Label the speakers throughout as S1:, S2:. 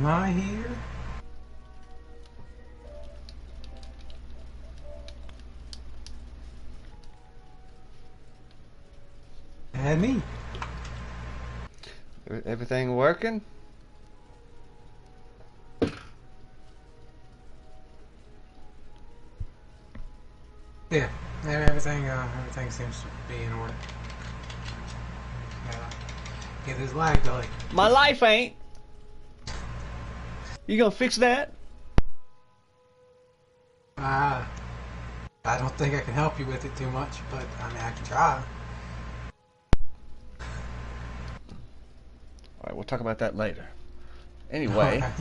S1: Am I here? And me.
S2: Everything working?
S1: Yeah, everything seems to be in order. Yeah, get this lag delay.
S2: My life ain't. You gonna fix that?
S1: Uh, I don't think I can help you with it too much, but I mean I can try.
S2: Alright, we'll talk about that later. Anyway,
S1: Alright.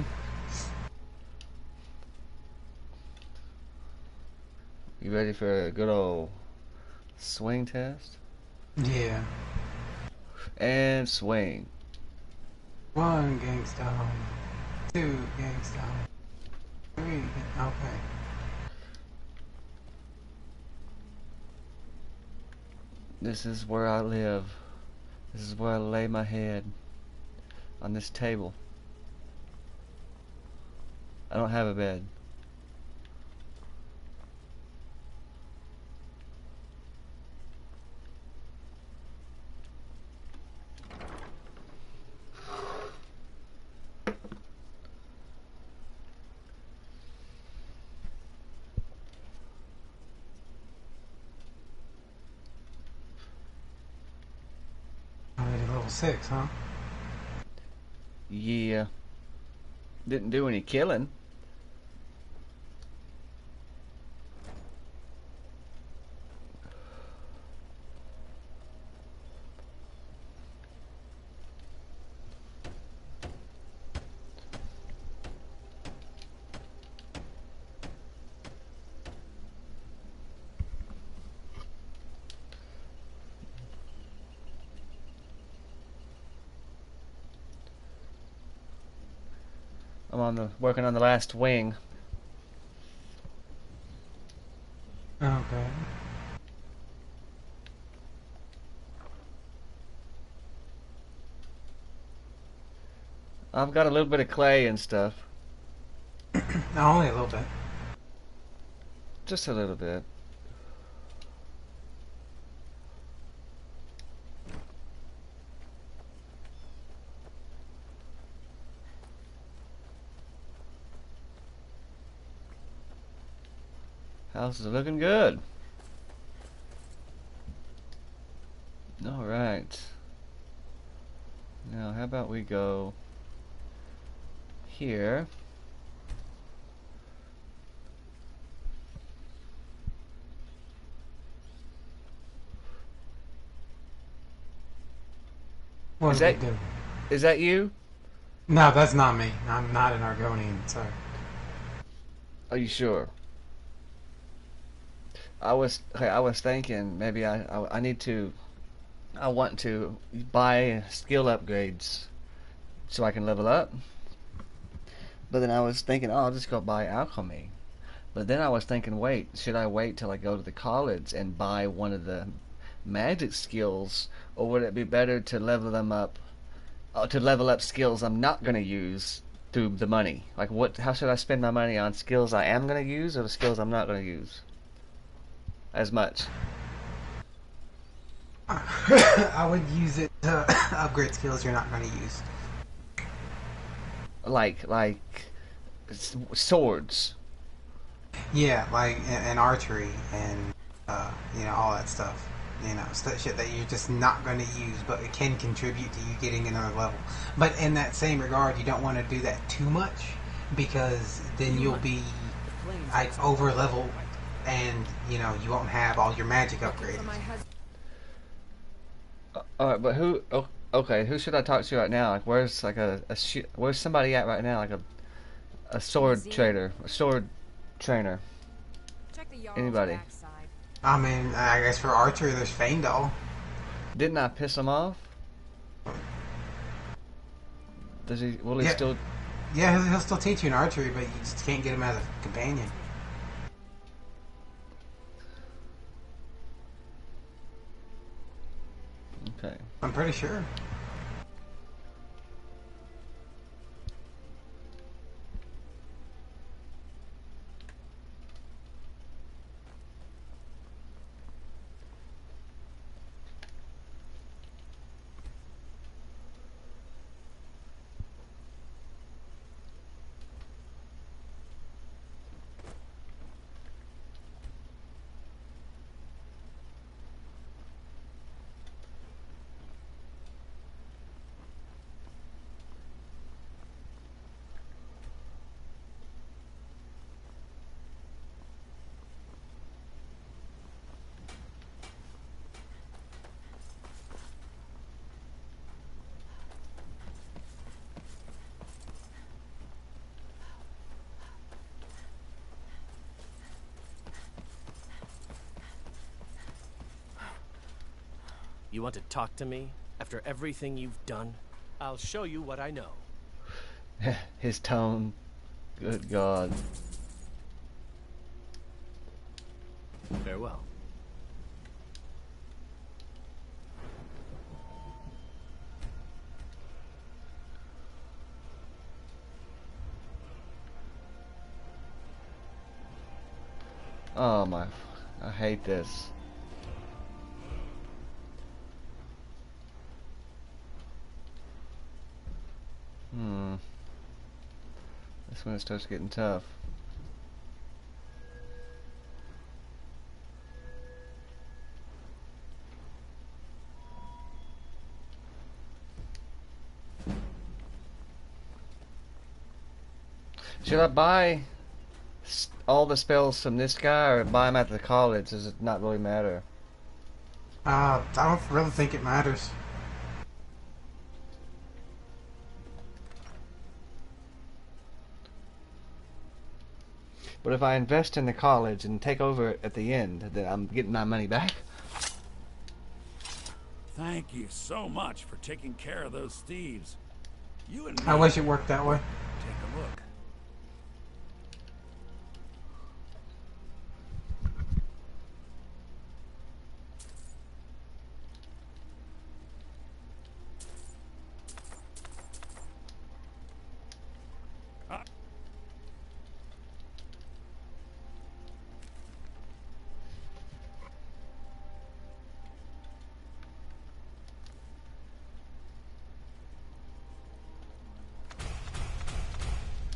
S2: you ready for a good old swing test?
S1: Yeah.
S2: And swing.
S1: 1 gangsta home. 2 gangsta home. 3. Okay.
S2: This is where I live. This is where I lay my head. On this table. I don't have a bed.
S1: Already level 6, huh?
S2: Yeah. Didn't do any killing. Working on the last wing.
S1: Okay.
S2: I've got a little bit of clay and stuff.
S1: Only a little bit.
S2: Just a little bit. House is looking good. Alright. Now, how about we go here.
S1: What
S2: Is
S1: did we
S2: that
S1: do?
S2: is that you?
S1: No, that's not me. I'm not an Argonian, sorry.
S2: Are you sure? I was thinking maybe I need to I want to buy skill upgrades so I can level up. But then I was thinking, oh, I'll just go buy alchemy. But then I was thinking, wait, should I wait till I go to the college and buy one of the magic skills, or would it be better to level them up, to level up skills I'm not gonna use through the money? Like, what? How should I spend my money on skills I am gonna use, or the skills I'm not gonna use as much?
S1: I would use it to upgrade skills you're not going to use.
S2: Like swords.
S1: Yeah, like in archery and all that stuff. Shit that you're just not going to use, but it can contribute to you getting another level. But in that same regard, you don't want to do that too much because then you'll be like over level, and you won't have all your magic upgraded.
S2: All right, but who? Oh, okay, who should I talk to right now? Like, where's like where's somebody at right now? Like a sword trader, a sword trainer. Anybody?
S1: I mean, I guess for archery, there's Feindal.
S2: Didn't I piss him off? Does he? Will he
S1: Yeah,
S2: still?
S1: yeah, he'll still teach you in archery, but you just can't get him as a companion.
S2: Okay.
S1: I'm pretty sure.
S3: You want to talk to me after everything you've done? I'll show you what I know.
S2: His tone. Good God.
S3: Farewell.
S2: Oh my. I hate this. That's when it starts getting tough. Should I buy all the spells from this guy or buy them at the college? Does it not really matter?
S1: I don't really think it matters.
S2: But if I invest in the college and take over it at the end, then I'm getting my money back.
S4: Thank you so much for taking care of those thieves. You and me.
S1: I wish it worked that way.
S4: Take a look.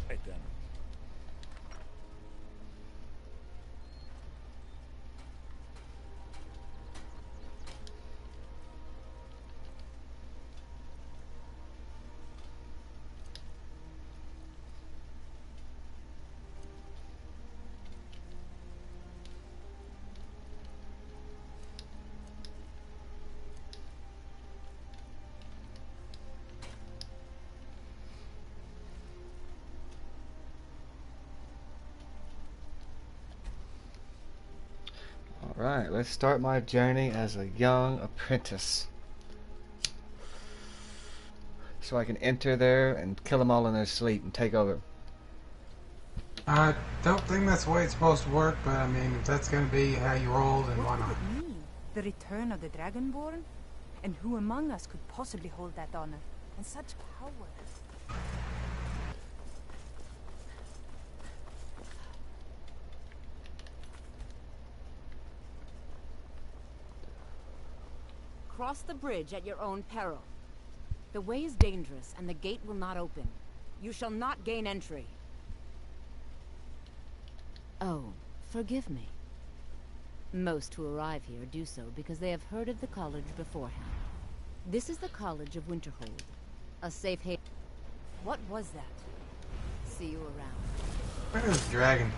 S4: Right then.
S2: Alright, let's start my journey as a young apprentice. So I can enter there and kill them all in their sleep and take over.
S1: I don't think that's the way it's supposed to work, but I mean, if that's going to be how you roll, then why
S5: What
S1: not?
S5: could it mean? The return of the Dragonborn? And who among us could possibly hold that honor? And such power?
S6: Cross the bridge at your own peril. The way is dangerous, and the gate will not open. You shall not gain entry. Oh, forgive me. Most who arrive here do so because they have heard of the college beforehand. This is the College of Winterhold, a safe haven. What was that? See you around.
S1: Where is the dragon?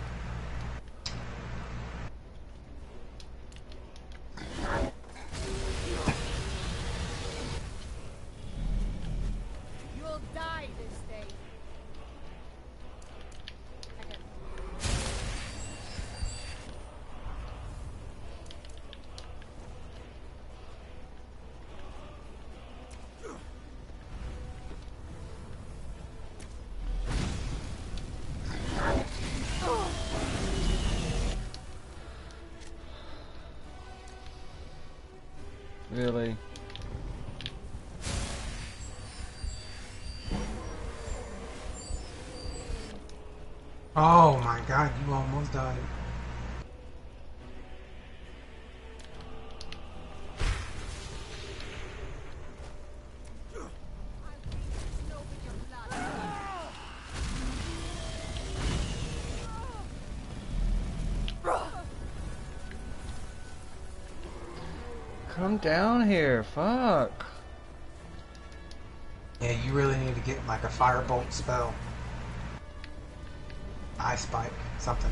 S6: You'll die this day.
S2: Really?
S1: Oh my god, you almost died.
S2: Come down here, fuck.
S1: Yeah, you really need to get like a firebolt spell. Ice spike, something.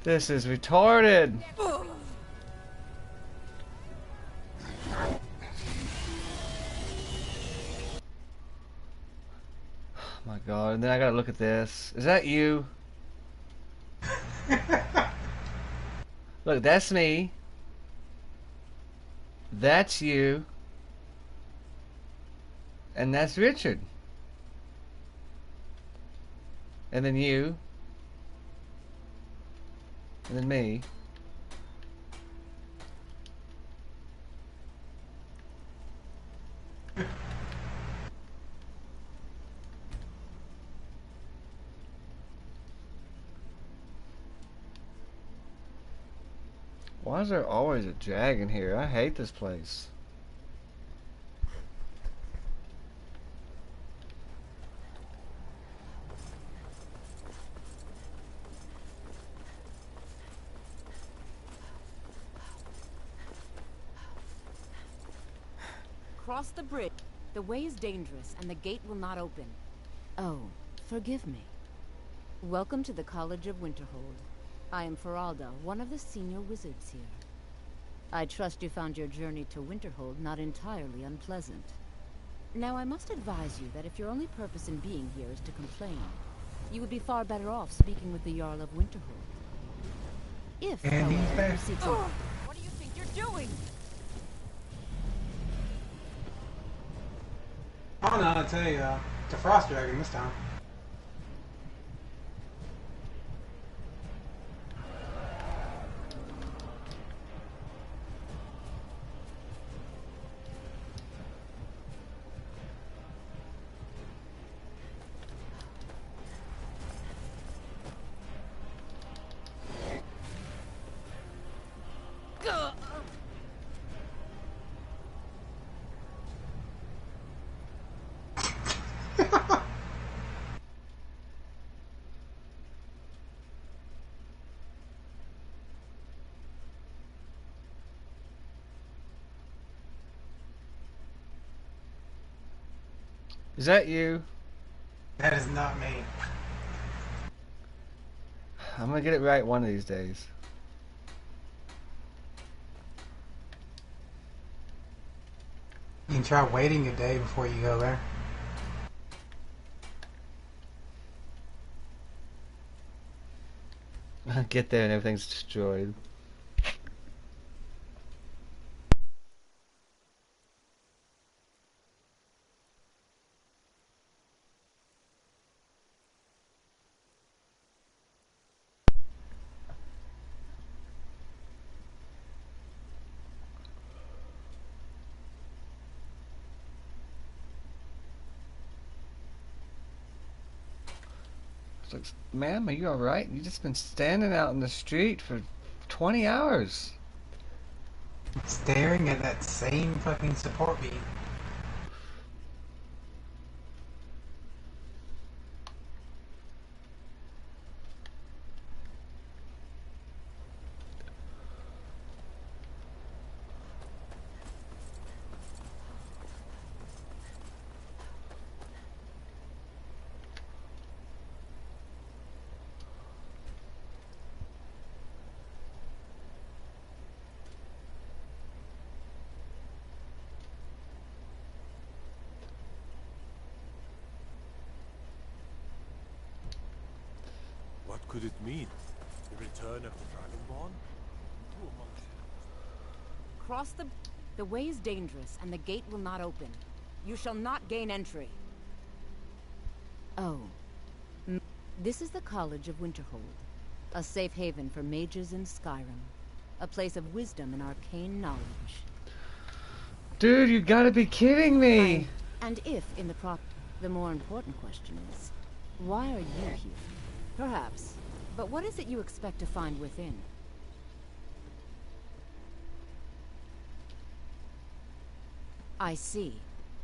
S2: This is retarded. Oh my god, and then I gotta look at this. Is that you? Look, that's me. That's you. And that's Richard. And then you. And then me. Why is there always a dragon here? I hate this place.
S6: Cross the bridge. The way is dangerous, and the gate will not open. Oh, forgive me. Welcome to the College of Winterhold. I am Feralda, one of the senior wizards here. I trust you found your journey to Winterhold not entirely unpleasant. Now, I must advise you that if your only purpose in being here is to complain, you would be far better off speaking with the Jarl of Winterhold. If,
S1: And he's
S6: however,
S1: back.
S6: you seek some... What do you think you're doing?
S1: Oh no, I tell you, it's a frost dragon this time.
S2: Is that you?
S1: That is not me.
S2: I'm gonna get it right one of these days.
S1: You can try waiting a day before you go there.
S2: Get there and everything's destroyed. It's like, ma'am, are you alright? You've just been standing out in the street for 20 hours.
S1: Staring at that same fucking support beam.
S3: What could it mean? The return of the Dragonborn? Who amongst
S6: Cross the... The way is dangerous, and the gate will not open. You shall not gain entry. Oh. This is the College of Winterhold. A safe haven for mages in Skyrim. A place of wisdom and arcane knowledge.
S2: Dude, you gotta be kidding me!
S6: And if, in the the more important question is, why are you here? Perhaps. But what is it you expect to find within? I see.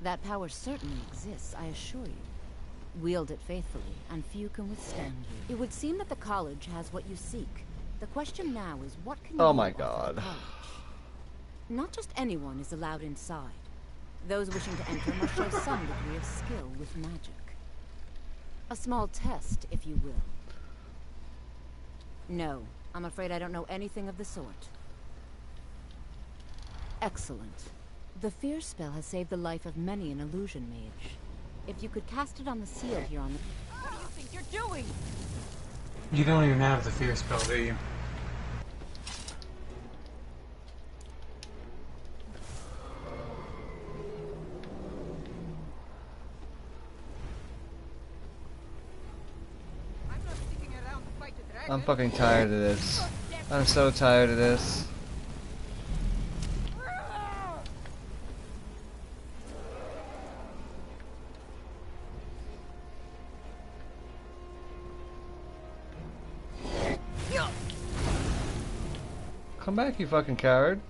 S6: That power certainly exists, I assure you. Wield it faithfully, and few can withstand you. It would seem that the college has what you seek. The question now is, what can you
S2: Oh my
S6: offer the
S2: god.
S6: college? Not just anyone is allowed inside. Those wishing to enter must show some degree of skill with magic. A small test, if you will. No, I'm afraid I don't know anything of the sort. Excellent. The fear spell has saved the life of many an illusion mage. If you could cast it on the seal here on the... What do you think you're doing?
S1: You don't even have the fear spell, do you?
S2: I'm fucking tired of this. I'm so tired of this. Come back, you fucking coward.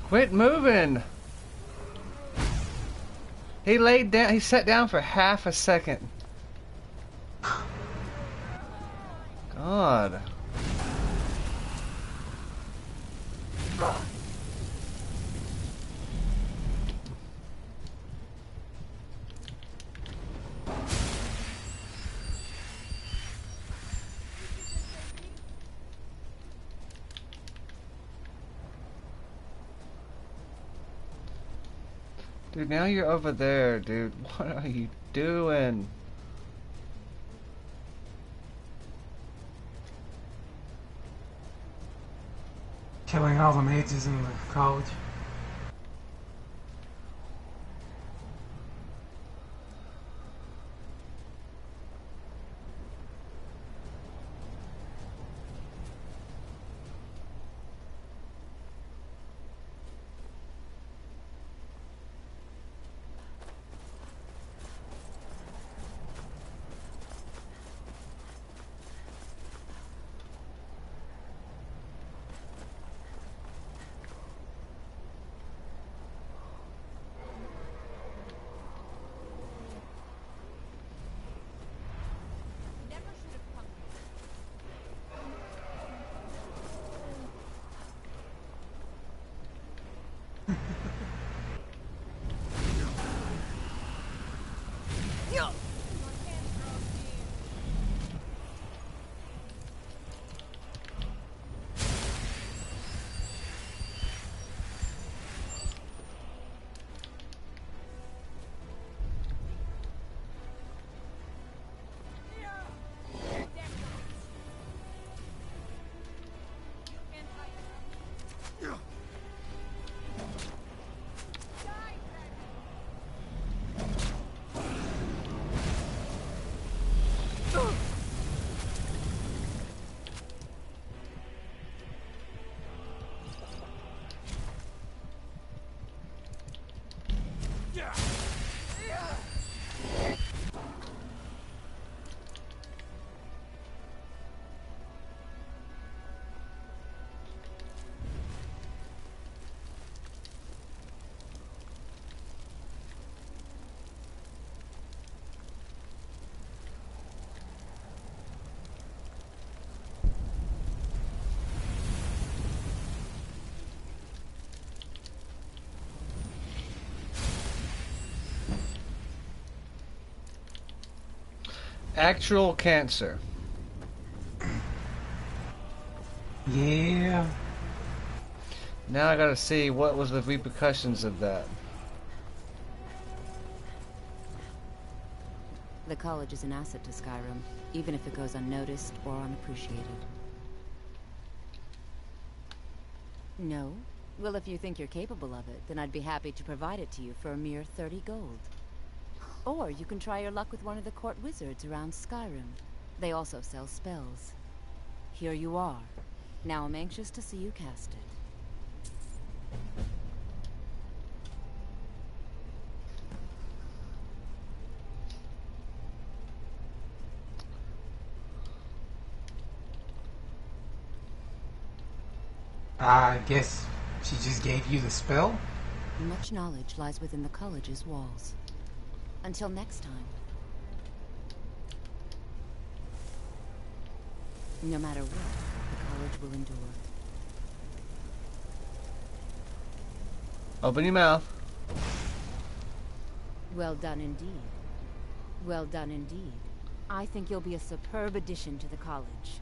S2: Quit moving! He laid down, he sat down for half a second. God. Dude, now you're over there, dude. What are you doing?
S1: Killing all the mages in the college.
S2: Actual cancer.
S1: Yeah.
S2: Now I gotta see what was the repercussions of that.
S6: The college is an asset to Skyrim, even if it goes unnoticed or unappreciated. No? Well, if you think you're capable of it, then I'd be happy to provide it to you for a mere 30 gold. Or you can try your luck with one of the court wizards around Skyrim. They also sell spells. Here you are. Now I'm anxious to see you cast it.
S1: I guess she just gave you the spell?
S6: Much knowledge lies within the college's walls. Until next time. No matter what, the college will endure.
S2: Open your mouth.
S6: Well done indeed. Well done indeed. I think you'll be a superb addition to the college.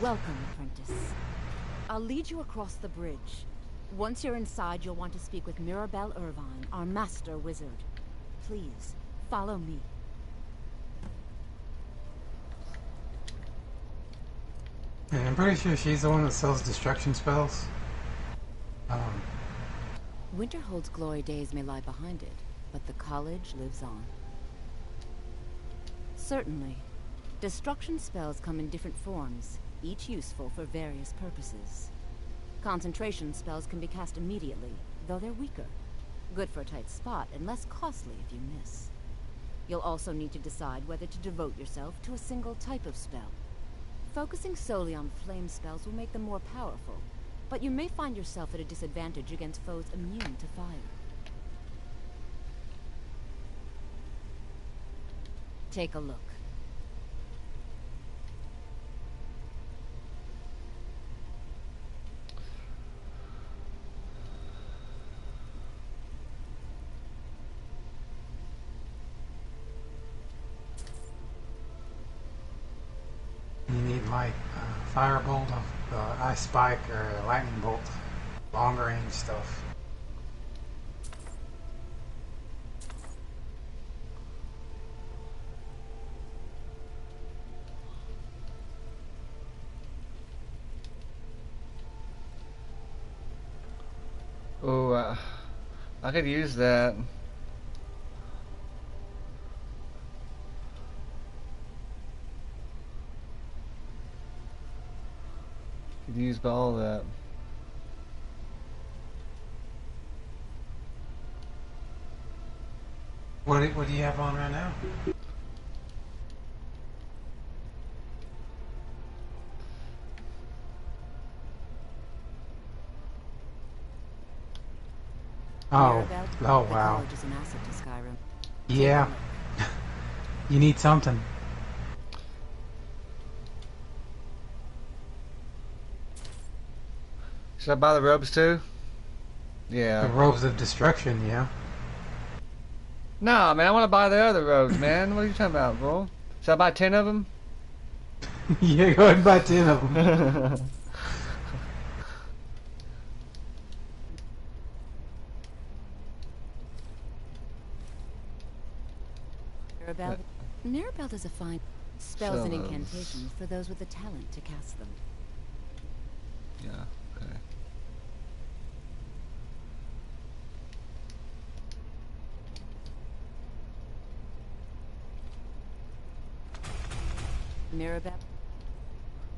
S6: Welcome, apprentice. I'll lead you across the bridge. Once you're inside, you'll want to speak with Mirabelle Irvine, our master wizard. Please, follow me.
S1: And I'm pretty sure she's the one that sells destruction spells.
S6: Winterhold's glory days may lie behind it, but the college lives on. Certainly. Destruction spells come in different forms, each useful for various purposes. Concentration spells can be cast immediately, though they're weaker. Good for a tight spot, and less costly if you miss. You'll also need to decide whether to devote yourself to a single type of spell. Focusing solely on flame spells will make them more powerful, but you may find yourself at a disadvantage against foes immune to fire. Take a look.
S1: You need like firebolt, ice spike, or lightning bolt. Long range stuff.
S2: Oh, I could use that. Could use all that.
S1: What do you have on right now? Oh,
S6: Mirabelle,
S1: oh
S6: the
S1: wow.
S6: college is an asset to Skyrim.
S1: Yeah. You need something.
S2: Should I buy the robes too?
S1: The
S2: Yeah.
S1: robes of destruction, yeah.
S2: No, man, I want to buy the other robes, man. What are you talking about, bro? Should I buy 10 of them?
S1: Yeah, go ahead and buy 10 of them.
S6: Mirabelle does a fine spells and
S2: Sell those.
S6: incantations for those with the talent to cast them.
S2: Yeah, okay.
S6: Mirabelle?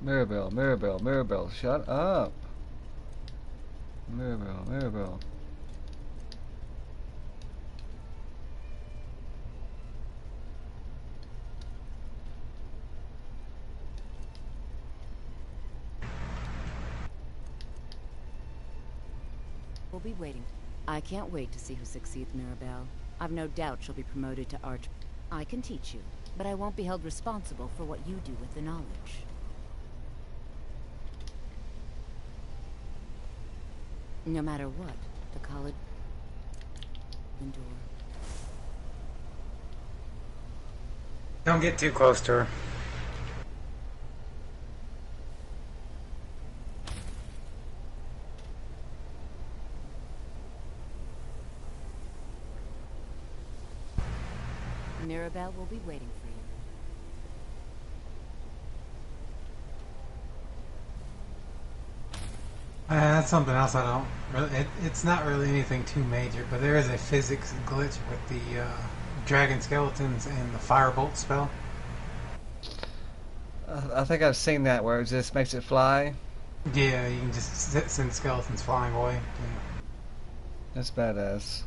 S2: Mirabelle, Mirabelle, Mirabelle, shut up. Mirabelle, Mirabelle.
S6: We'll be waiting. I can't wait to see who succeeds Mirabelle. I've no doubt she'll be promoted to Arch. I can teach you, but I won't be held responsible for what you do with the knowledge. No matter what, the college endure.
S1: Don't get too close to her.
S6: Mirabelle will be waiting for you.
S1: That's something else I don't really. It's not really anything too major, but there is a physics glitch with the dragon skeletons and the firebolt spell.
S2: I think I've seen that where it just makes it fly.
S1: Yeah, you can just send skeletons flying away. Yeah.
S2: That's badass.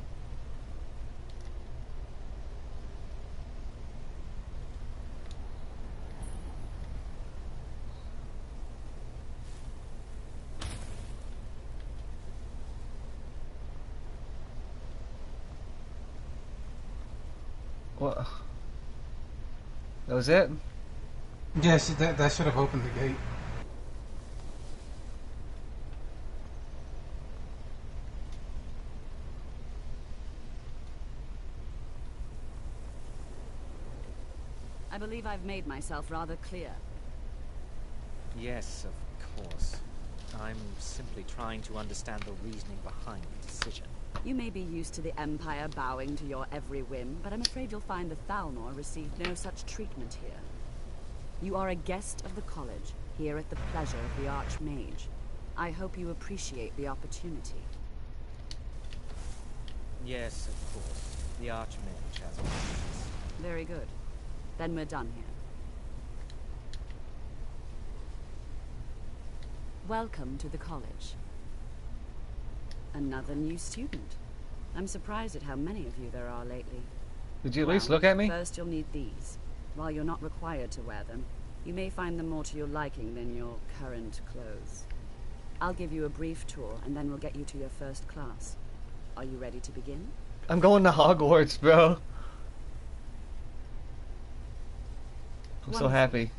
S2: What? That was it?
S1: Yeah, that should have opened the gate.
S7: I believe I've made myself rather clear.
S8: Yes, of course. I'm simply trying to understand the reasoning behind the decision.
S7: You may be used to the Empire bowing to your every whim, but I'm afraid you'll find the Thalmor received no such treatment here. You are a guest of the college, here at the pleasure of the Archmage. I hope you appreciate the opportunity.
S8: Yes, of course. The Archmage has orders.
S7: Very good. Then we're done here. Welcome to the college. Another new student. I'm surprised at how many of you there are lately.
S2: Did you at least look at me?
S7: First you'll need these. While you're not required to wear them, you may find them more to your liking than your current clothes. I'll give you a brief tour, and then we'll get you to your first class. Are you ready to begin?
S2: I'm going to Hogwarts, bro. I'm so happy.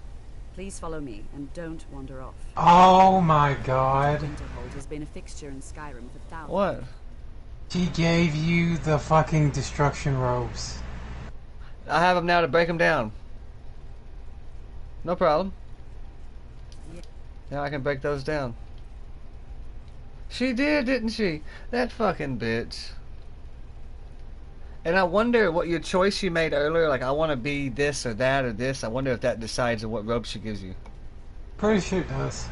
S7: Please follow me, and don't wander off.
S1: Oh my god.
S7: Winterhold has been a fixture in Skyrim for thousands.
S2: What?
S1: She gave you the fucking destruction robes.
S2: I have them now to break them down. No problem.
S7: Yeah.
S2: Now I can break those down. She did, didn't she? That fucking bitch. And I wonder what your choice you made earlier, like I want to be this or that or this, I wonder if that decides on what robe she gives you.
S1: Pretty sure it does.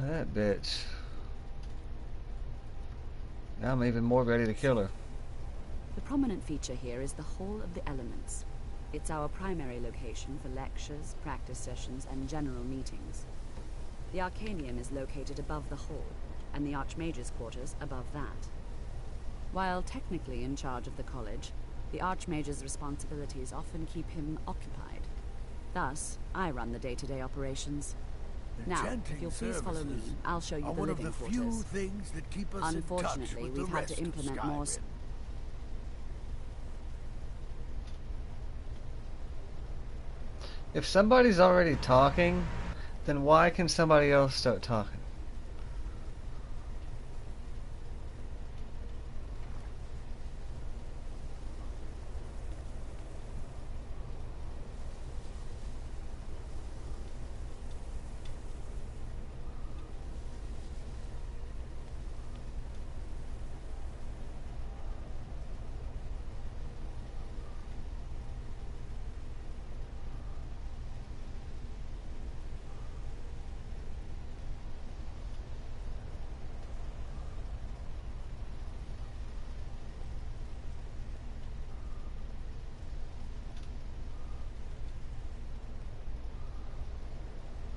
S2: That bitch. Now I'm even more ready to kill her.
S7: The prominent feature here is the Hall of the Elements. It's our primary location for lectures, practice sessions, and general meetings. The Arcanium is located above the hall, and the Archmage's quarters above that. While technically in charge of the college, the Archmage's responsibilities often keep him occupied. Thus, I run the day-to-day operations. Now, if you'll please follow me, I'll show you the living quarters.
S3: Things that keep us
S7: Unfortunately, we've had to implement more...
S2: If somebody's already talking, then why can somebody else start talking?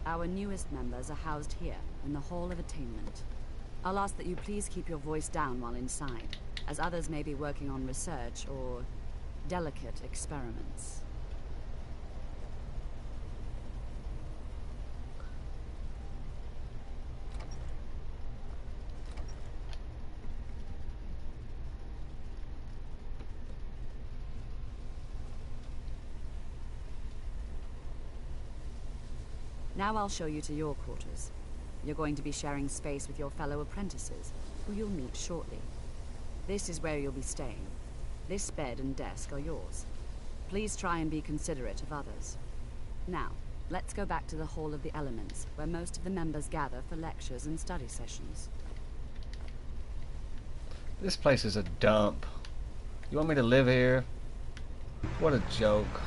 S7: Our newest members are housed here, in the Hall of Attainment. I'll ask that you please keep your voice down while inside, as others may be working on research or delicate experiments. Now I'll show you to your quarters. You're going to be sharing space with your fellow apprentices, who you'll meet shortly. This is where you'll be staying. This bed and desk are yours. Please try and be considerate of others. Now, let's go back to the Hall of the Elements, where most of the members gather for lectures and study sessions.
S2: This place is a dump. You want me to live here? What a joke.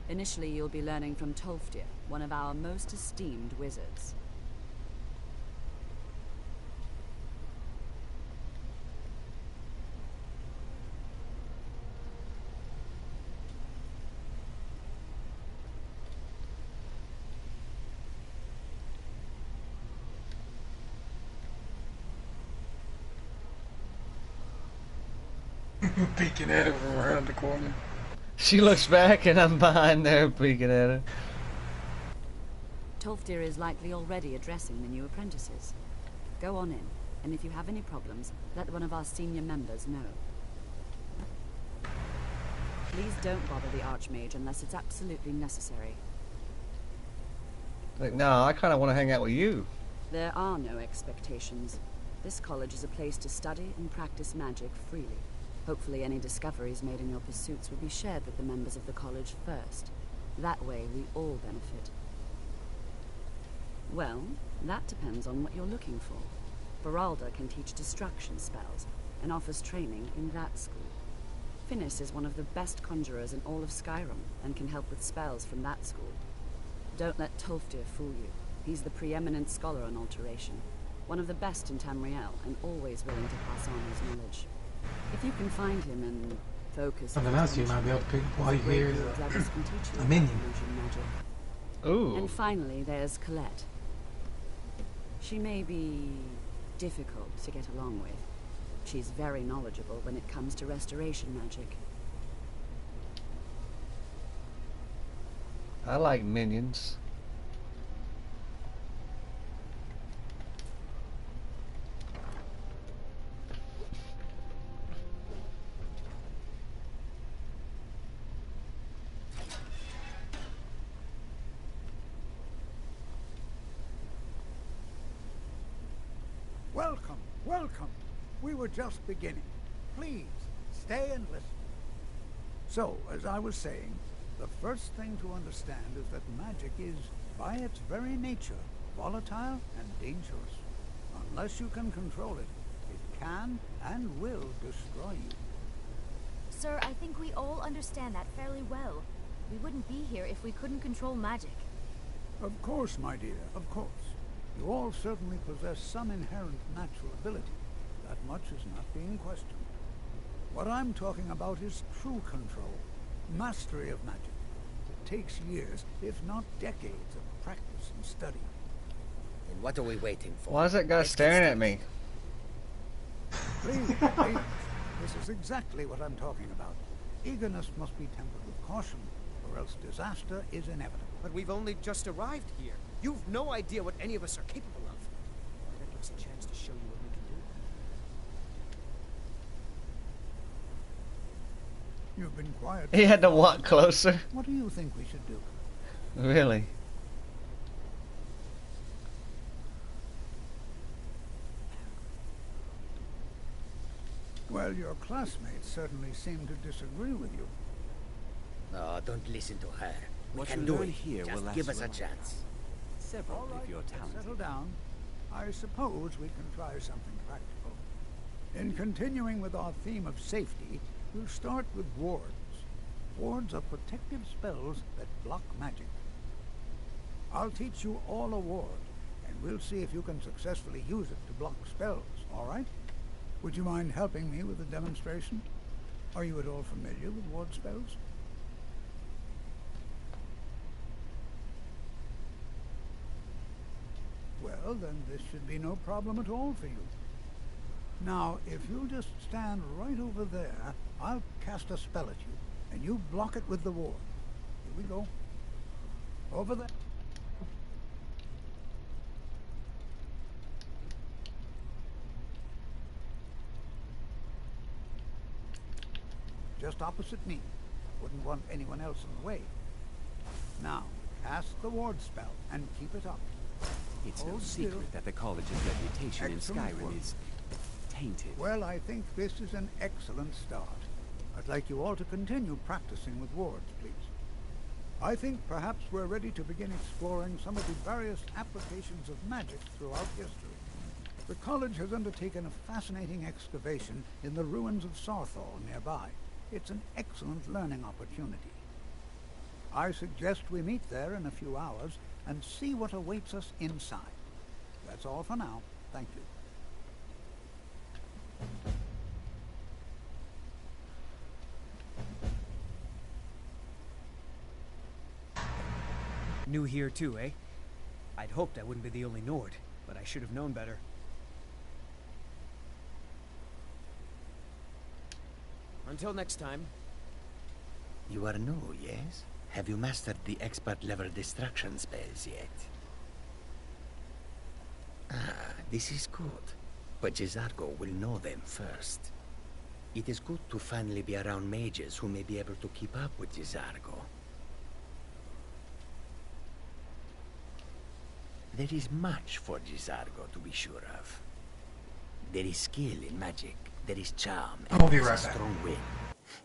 S7: Initially, you'll be learning from Tolfdir, one of our most esteemed wizards.
S1: Peeking at her from around the corner.
S2: She looks back and I'm behind there peeking at her.
S7: Tolfdir is likely already addressing the new apprentices. Go on in, and if you have any problems, let one of our senior members know. Please don't bother the Archmage unless it's absolutely necessary.
S2: Like, no, I kind of want to hang out with you.
S7: There are no expectations. This college is a place to study and practice magic freely. Hopefully any discoveries made in your pursuits will be shared with the members of the college first. That way we all benefit. Well, that depends on what you're looking for. Baralda can teach destruction spells and offers training in that school. Finnis is one of the best conjurers in all of Skyrim and can help with spells from that school. Don't let Tolfdir fool you. He's the preeminent scholar on alteration, one of the best in Tamriel, and always willing to pass on his knowledge. If you can find him and focus...
S1: Something else you might be able to pick up while you're here is a minion.
S2: Ooh.
S7: And finally, there's Colette. She may be difficult to get along with. She's very knowledgeable when it comes to restoration magic.
S2: I like minions.
S9: Welcome, welcome. We were just beginning. Please, stay and listen. So, as I was saying, the first thing to understand is that magic is, by its very nature, volatile and dangerous. Unless you can control it, it can and will destroy you.
S10: Sir, I think we all understand that fairly well. We wouldn't be here if we couldn't control magic.
S9: Of course, my dear, of course. You all certainly possess some inherent natural ability. That much is not being questioned. What I'm talking about is true control, mastery of magic. It takes years, if not decades, of practice and study.
S11: And what are we waiting for?
S2: Why is that guy staring at me?
S9: Please, please. This is exactly what I'm talking about. Eagerness must be tempered with caution, or else disaster is inevitable.
S11: But we've only just arrived here. You've no idea what any of us are capable of. Why not give us a chance to show you what we can do?
S9: You've been quiet.
S2: He had to walk closer.
S9: What do you think we should do?
S2: Really?
S9: Well, your classmates certainly seem to disagree with you.
S11: No, don't listen to her. We
S3: What
S11: can
S3: you
S11: do
S3: learn
S11: it.
S3: here will
S11: Just
S3: last
S11: give us
S3: you
S11: a
S3: a
S11: chance.
S3: Several
S9: All right,
S3: if you're
S9: let's
S3: talented.
S9: settle down. I suppose we can try something practical. In continuing with our theme of safety, we'll start with wards. Wards are protective spells that block magic. I'll teach you all a ward, and we'll see if you can successfully use it to block spells, all right? Would you mind helping me with the demonstration? Are you at all familiar with ward spells? Well, then this should be no problem at all for you. Now, if you'll just stand right over there, I'll cast a spell at you, and you block it with the ward. Here we go. Over there. Just opposite me. Wouldn't want anyone else in the way. Now, cast the ward spell, and keep it up.
S3: It's no
S9: Hold
S3: secret
S9: still.
S3: that the college's reputation
S9: Excellent
S3: in
S9: work.
S3: Skyrim is tainted.
S9: Well, I think this is an excellent start. I'd like you all to continue practicing with wards, please. I think perhaps we're ready to begin exploring some of the various applications of magic throughout history. The college has undertaken a fascinating excavation in the ruins of Sarthal nearby. It's an excellent learning opportunity. I suggest we meet there in a few hours and see what awaits us inside. That's all for now. Thank you.
S11: New here too, eh? I'd hoped I wouldn't be the only Nord, but I should have known better. Until next time.
S12: You are new, yes? Have you mastered the expert-level destruction spells yet? Ah, this is good. But Jizargo will know them first. It is good to finally be around mages who may be able to keep up with Jizargo. There is much for Jizargo to be sure of. There is skill in magic, there is charm, and
S1: I'll be
S12: there is
S1: right
S12: a
S1: back.
S12: strong will.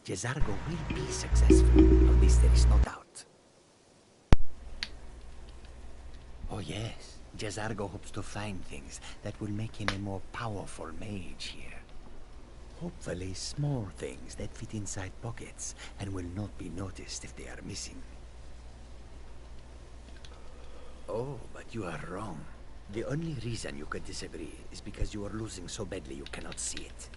S12: Jizargo will be successful, of this there is no doubt. Oh yes, Jizargo hopes to find things that will make him a more powerful mage here. Hopefully small things that fit inside pockets and will not be noticed if they are missing. Oh, but you are wrong. The only reason you could disagree is because you are losing so badly you cannot see it.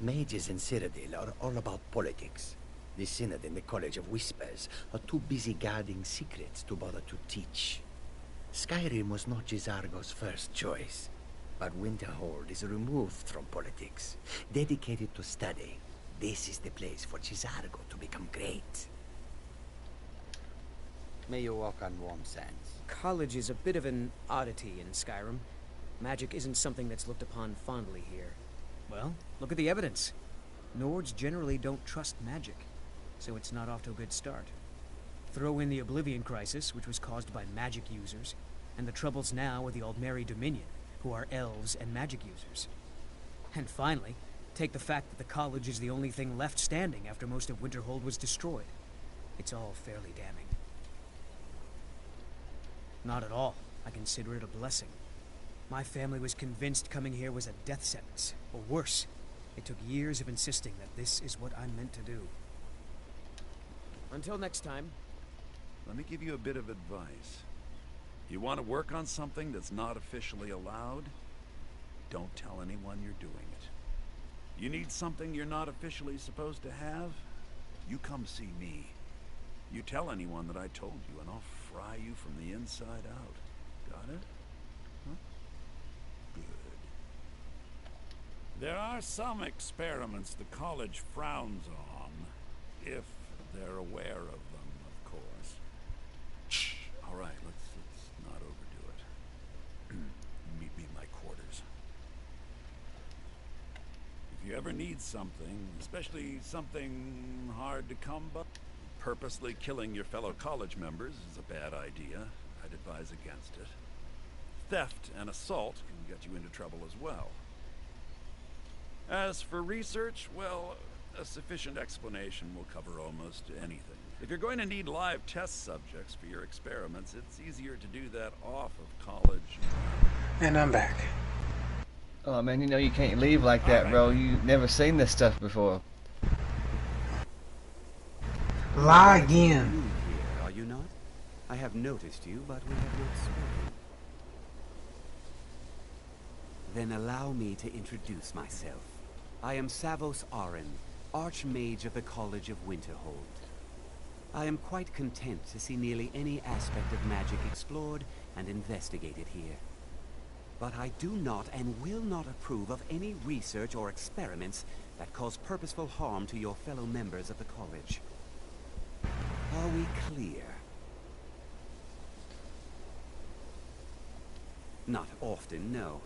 S12: Mages in Cyrodiil are all about politics. The Synod and the College of Whispers are too busy guarding secrets to bother to teach. Skyrim was not Jizargo's first choice, but Winterhold is removed from politics, dedicated to study. This is the place for Jizargo to become great. May you walk on warm sands.
S11: College is a bit of an oddity in Skyrim. Magic isn't something that's looked upon fondly here. Well, look at the evidence. Nords generally don't trust magic, so it's not off to a good start. Throw in the Oblivion Crisis, which was caused by magic users, and the troubles now with the Aldmeri Dominion, who are elves and magic users. And finally, take the fact that the college is the only thing left standing after most of Winterhold was destroyed. It's all fairly damning. Not at all. I consider it a blessing. My family was convinced coming here was a death sentence, or worse. It took years of insisting that this is what I'm meant to do. Until next time.
S4: Let me give you a bit of advice. You want to work on something that's not officially allowed? Don't tell anyone you're doing it. You need something you're not officially supposed to have? You come see me. You tell anyone that I told you, and I'll fry you from the inside out. Got it? Huh? Good. There are some experiments the college frowns on, if they're aware of them, of course. Shh. All right, let's not overdo it. Meet me in my quarters. If you ever need something, especially something hard to come by, purposely killing your fellow college members is a bad idea. I'd advise against it. Theft and assault can get you into trouble as well. As for research, well, a sufficient explanation will cover almost anything. If you're going to need live test subjects for your experiments, it's easier to do that off of college.
S1: And I'm back.
S2: Oh man, you know you can't leave like that, bro. You've never seen this stuff before.
S1: Lie again.
S13: New here, are you not? I have noticed you, but we have not spoken. Then allow me to introduce myself. I am Savos Aren, Archmage of the College of Winterhold. I am quite content to see nearly any aspect of magic explored and investigated here. But I do not and will not approve of any research or experiments that cause purposeful harm to your fellow members of the college. Are we clear? Not often, no.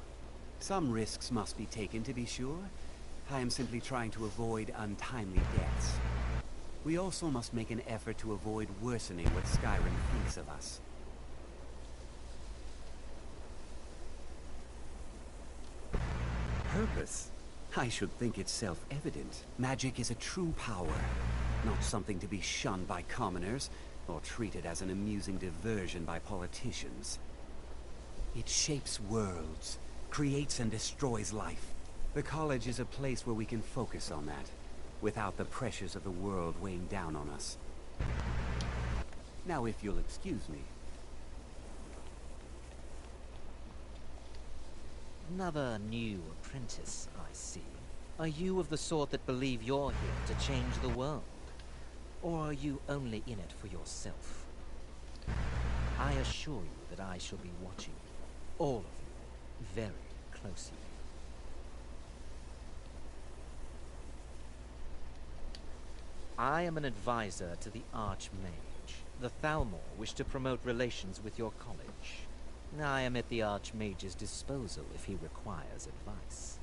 S13: Some risks must be taken to be sure. I am simply trying to avoid untimely deaths. We also must make an effort to avoid worsening what Skyrim thinks of us. Purpose? I should think it's self-evident. Magic is a true power, not something to be shunned by commoners, or treated as an amusing diversion by politicians. It shapes worlds, creates and destroys life. The college is a place where we can focus on that. without the pressures of the world weighing down on us. Now, if you'll excuse me.
S8: Another new apprentice, I see. Are you of the sort that believe you're here to change the world? Or are you only in it for yourself? I assure you that I shall be watching you, all of you, very closely. I am an advisor to the Archmage. The Thalmor wish to promote relations with your college. I am at the Archmage's disposal if he requires advice.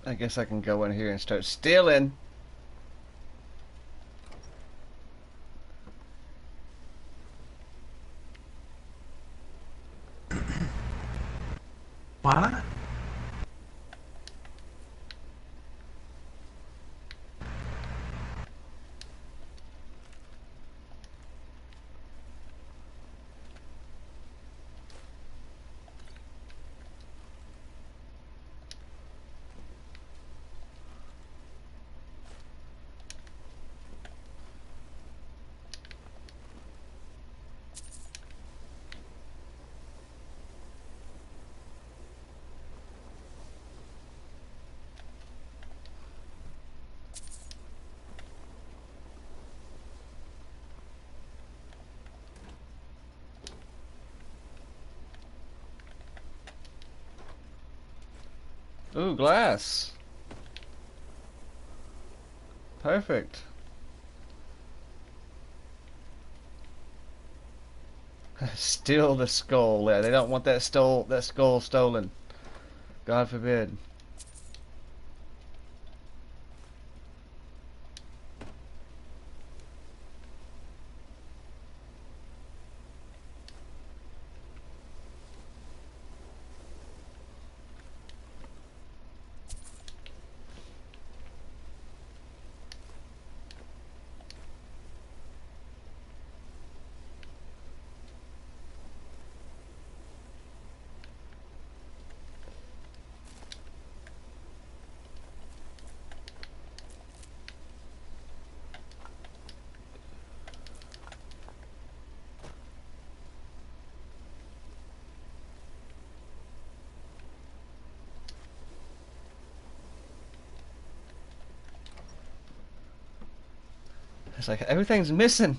S2: I guess I can go in here and start stealing.
S1: Why not?
S2: Ooh, glass. Perfect. Steal the skull. Yeah, they don't want that skull stolen. God forbid. It's like everything's missing.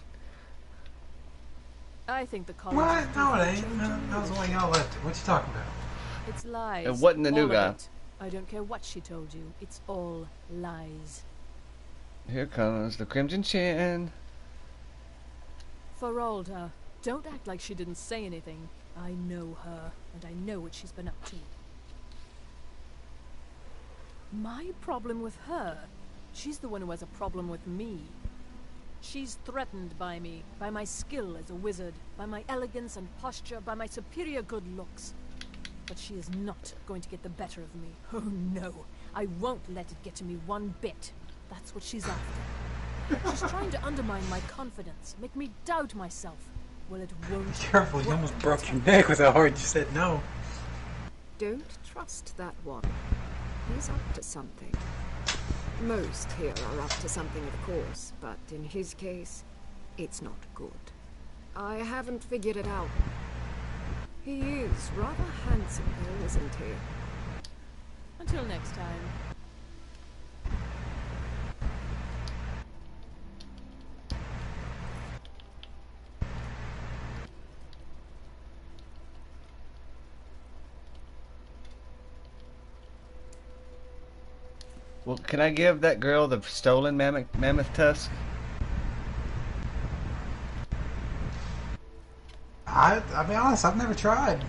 S14: I think the college.
S1: What? No, it ain't. That was the one y'all left it. What you talking about?
S14: It's lies.
S2: It wasn't the new
S14: All of
S2: guy.
S14: it. I don't care what she told you. It's all lies.
S2: Here comes the Crimson Chin.
S14: Feralda, don't act like she didn't say anything. I know her, and I know what she's been up to. My problem with her? She's the one who has a problem with me. She's threatened by me, by my skill as a wizard, by my elegance and posture, by my superior good looks. But she is not going to get the better of me. Oh no, I won't let it get to me one bit. That's what she's after. She's trying to undermine my confidence, make me doubt myself. Well, it won't.
S1: Be careful, you almost broke your neck with how hard you said no.
S7: Don't trust that one. He's up to something. Most here are up to something, of course, but in his case, it's not good. I haven't figured it out. He is rather handsome, though, isn't he?
S14: Until next time.
S2: Well, can I give that girl the stolen mammoth tusk?
S1: I'll be honest, I've never tried.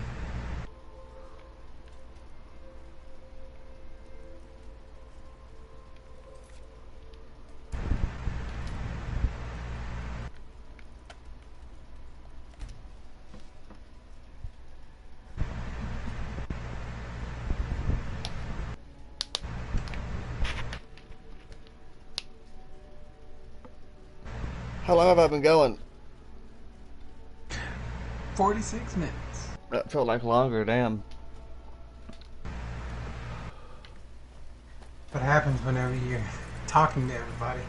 S2: How long have I been going?
S1: 46 minutes.
S2: That felt like longer, damn.
S1: What happens whenever you're talking to everybody?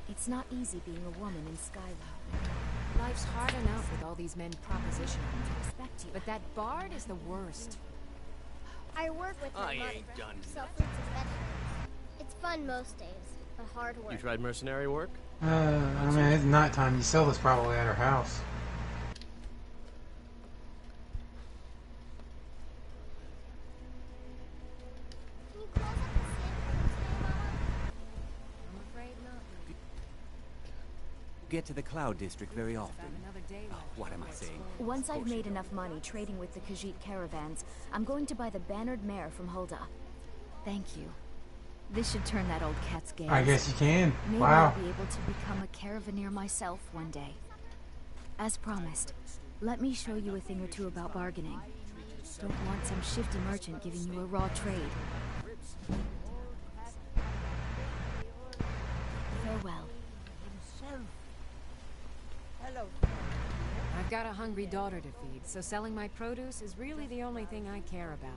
S10: It's not easy being a woman in Skyrim.
S15: Life's hard enough with all these men propositioning
S10: To respect you.
S15: but that bard is the worst.
S16: I work with my mother. Selfridge is better. It's fun most days, but hard work.
S17: You tried mercenary work?
S1: I mean, it's nighttime. You sell this probably at her house.
S16: Can you close up the sand today, Mama?
S15: I'm afraid not.
S13: You get to the Cloud District very often. Oh, what am I saying?
S10: Once I've made enough money trading with the Khajiit caravans, I'm going to buy the bannered mare from Hulda. Thank you. This should turn that old cat's gaze.
S1: I guess you can.
S10: Maybe
S1: Wow.
S10: I'll be able to become a caravaneer myself one day. As promised, let me show you a thing or two about bargaining. Don't want some shifty merchant giving you a raw trade. Farewell.
S15: I've got a hungry daughter to feed, so selling my produce is really the only thing I care about.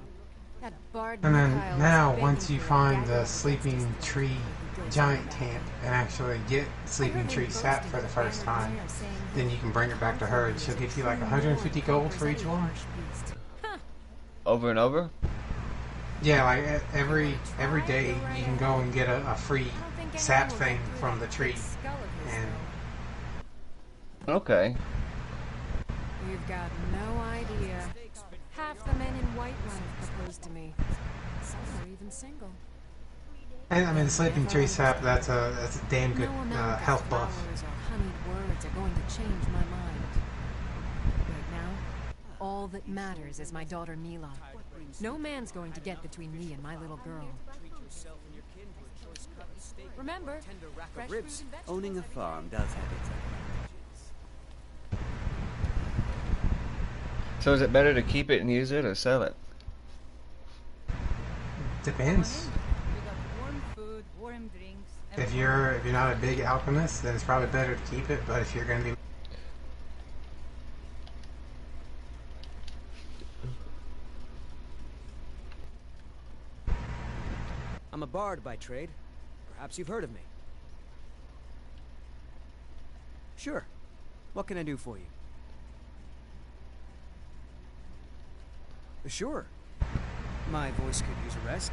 S15: That bard
S1: And then
S15: Mikhail is
S1: now,
S15: begging
S1: once you
S15: for a
S1: find
S15: dagger
S1: the
S15: of
S1: sleeping tree giant camp and actually get sleeping tree sap for the first time, then you can bring it back to her and she'll give you like 150 gold for each one.
S2: Over and over?
S1: Yeah, like every day you can go and get a free sap thing from the tree. And
S2: okay.
S15: You've got no idea. Half the men in Whiterun have proposed to me. Some are even single.
S1: I mean, the sleeping tree sap, that's a damn good
S15: No amount of
S1: health buff.
S15: flowers or honeyed words are going to change my mind. Right now, all that matters is my daughter Mila. No man's going to get between me and my little girl. Remember, fresh fruit and vegetables.
S13: Owning a farm does have its advantages.
S2: So is it better to keep it and use it or sell it?
S1: Depends. If you're not a big alchemist, then it's probably better to keep it. But if you're going to be
S11: I'm a bard by trade. Perhaps you've heard of me. Sure. What can I do for you? Sure. My voice could use a rest.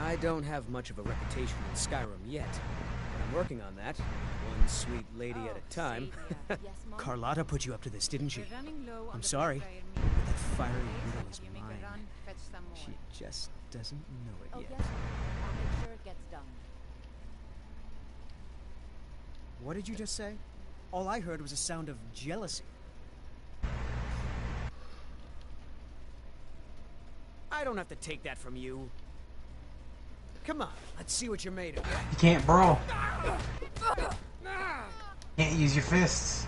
S11: I don't have much of a reputation in Skyrim yet, but I'm working on that. One sweet lady at a time. Carlotta put you up to this, didn't she? I'm sorry, but that fiery widow is mine. She just doesn't know it yet.
S6: I'll make sure it gets done.
S11: What did you just say? All I heard was a sound of jealousy. I don't have to take that from you. Come on, let's see what you're made of.
S1: You can't brawl. Can't use your fists.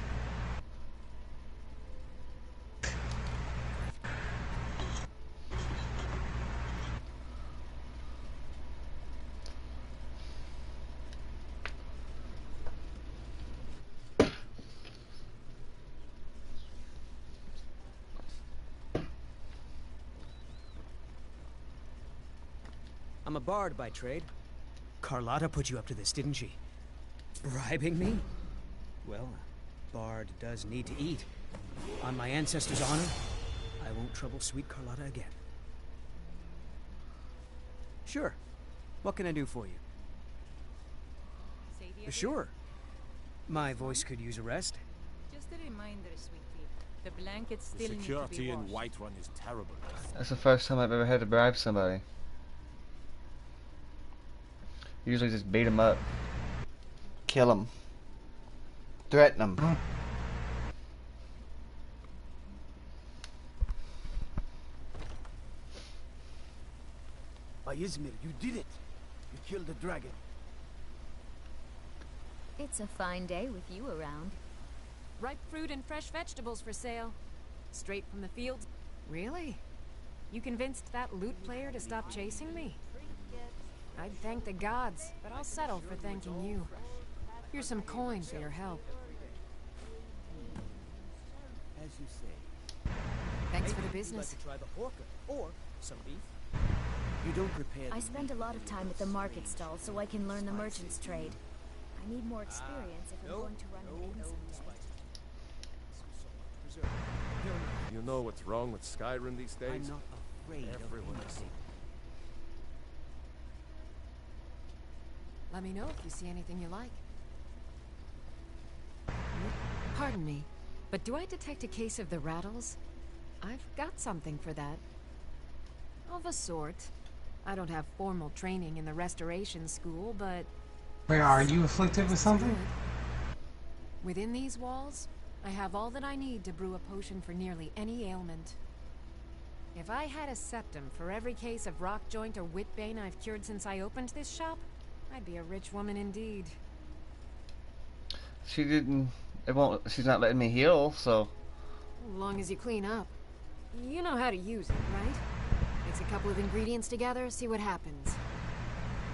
S11: I'm a bard by trade. Carlotta put you up to this, didn't she? Bribing me? Well, a bard does need to eat. On my ancestors' honor, I won't trouble sweet Carlotta again. Sure. What can I do for you? Sure. My voice could use a rest.
S5: Just a reminder, sweetie. The blankets
S3: The
S5: still need to
S3: security
S5: be
S3: in
S5: washed.
S3: Whiterun is terrible.
S2: That's the first time I've ever had to bribe somebody. Usually just beat them up. Kill them. Threaten them.
S12: Izmir, you did it! You killed the dragon.
S10: It's a fine day with you around.
S15: Ripe fruit and fresh vegetables for sale. Straight from the fields. Really? You convinced that loot player to stop chasing me? I'd thank the gods, but I'll settle for thanking you. Here's some coin for your help.
S11: As you say.
S15: Thanks for the business.
S11: Try the horka or some beef. You don't prepare.
S10: I spend a lot of time at the market stall so I can learn the merchant's trade. I need more experience if I'm going to run an inn someday.
S3: You know what's wrong with Skyrim these days?
S11: I'm not afraid
S3: Everyone
S11: of
S3: is.
S15: Let me know if you see anything you like. Pardon me, but do I detect a case of the rattles? I've got something for that. Of a sort. I don't have formal training in the restoration school, but...
S1: Wait, are you afflicted with something?
S15: Within these walls, I have all that I need to brew a potion for nearly any ailment. If I had a septum for every case of rock joint or whitbane I've cured since I opened this shop, I'd be a rich woman indeed.
S2: She didn't... It won't... She's not letting me heal, so...
S15: As long as you clean up. You know how to use it, right? Mix a couple of ingredients together, see what happens.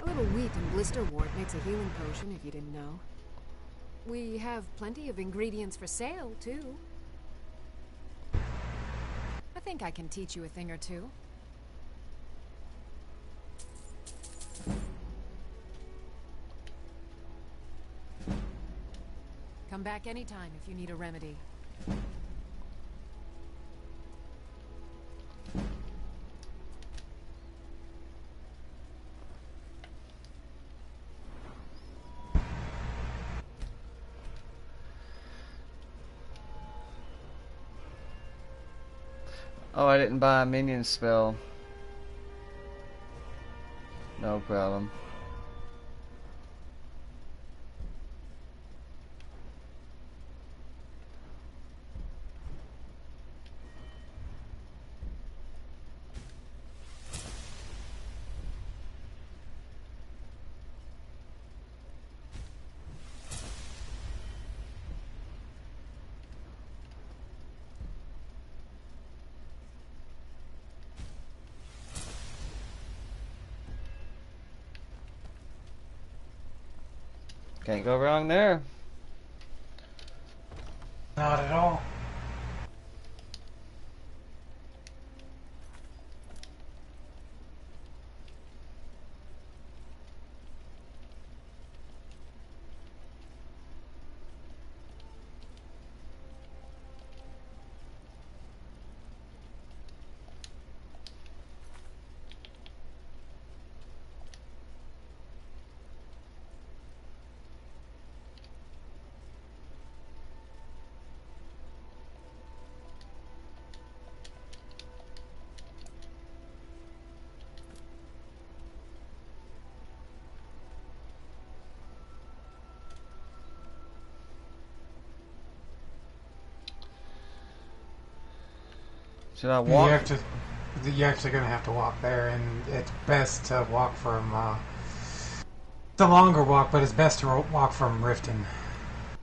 S15: A little wheat and blister wart makes a healing potion, if you didn't know. We have plenty of ingredients for sale, too. I think I can teach you a thing or two. Come back anytime if you need a remedy.
S2: Oh, I didn't buy a minion spell. No problem. Can't go wrong there.
S1: Not at all.
S2: Should I walk?
S1: You're actually going to have to walk there, and it's best to walk from... it's a longer walk, but it's best to walk from Riften.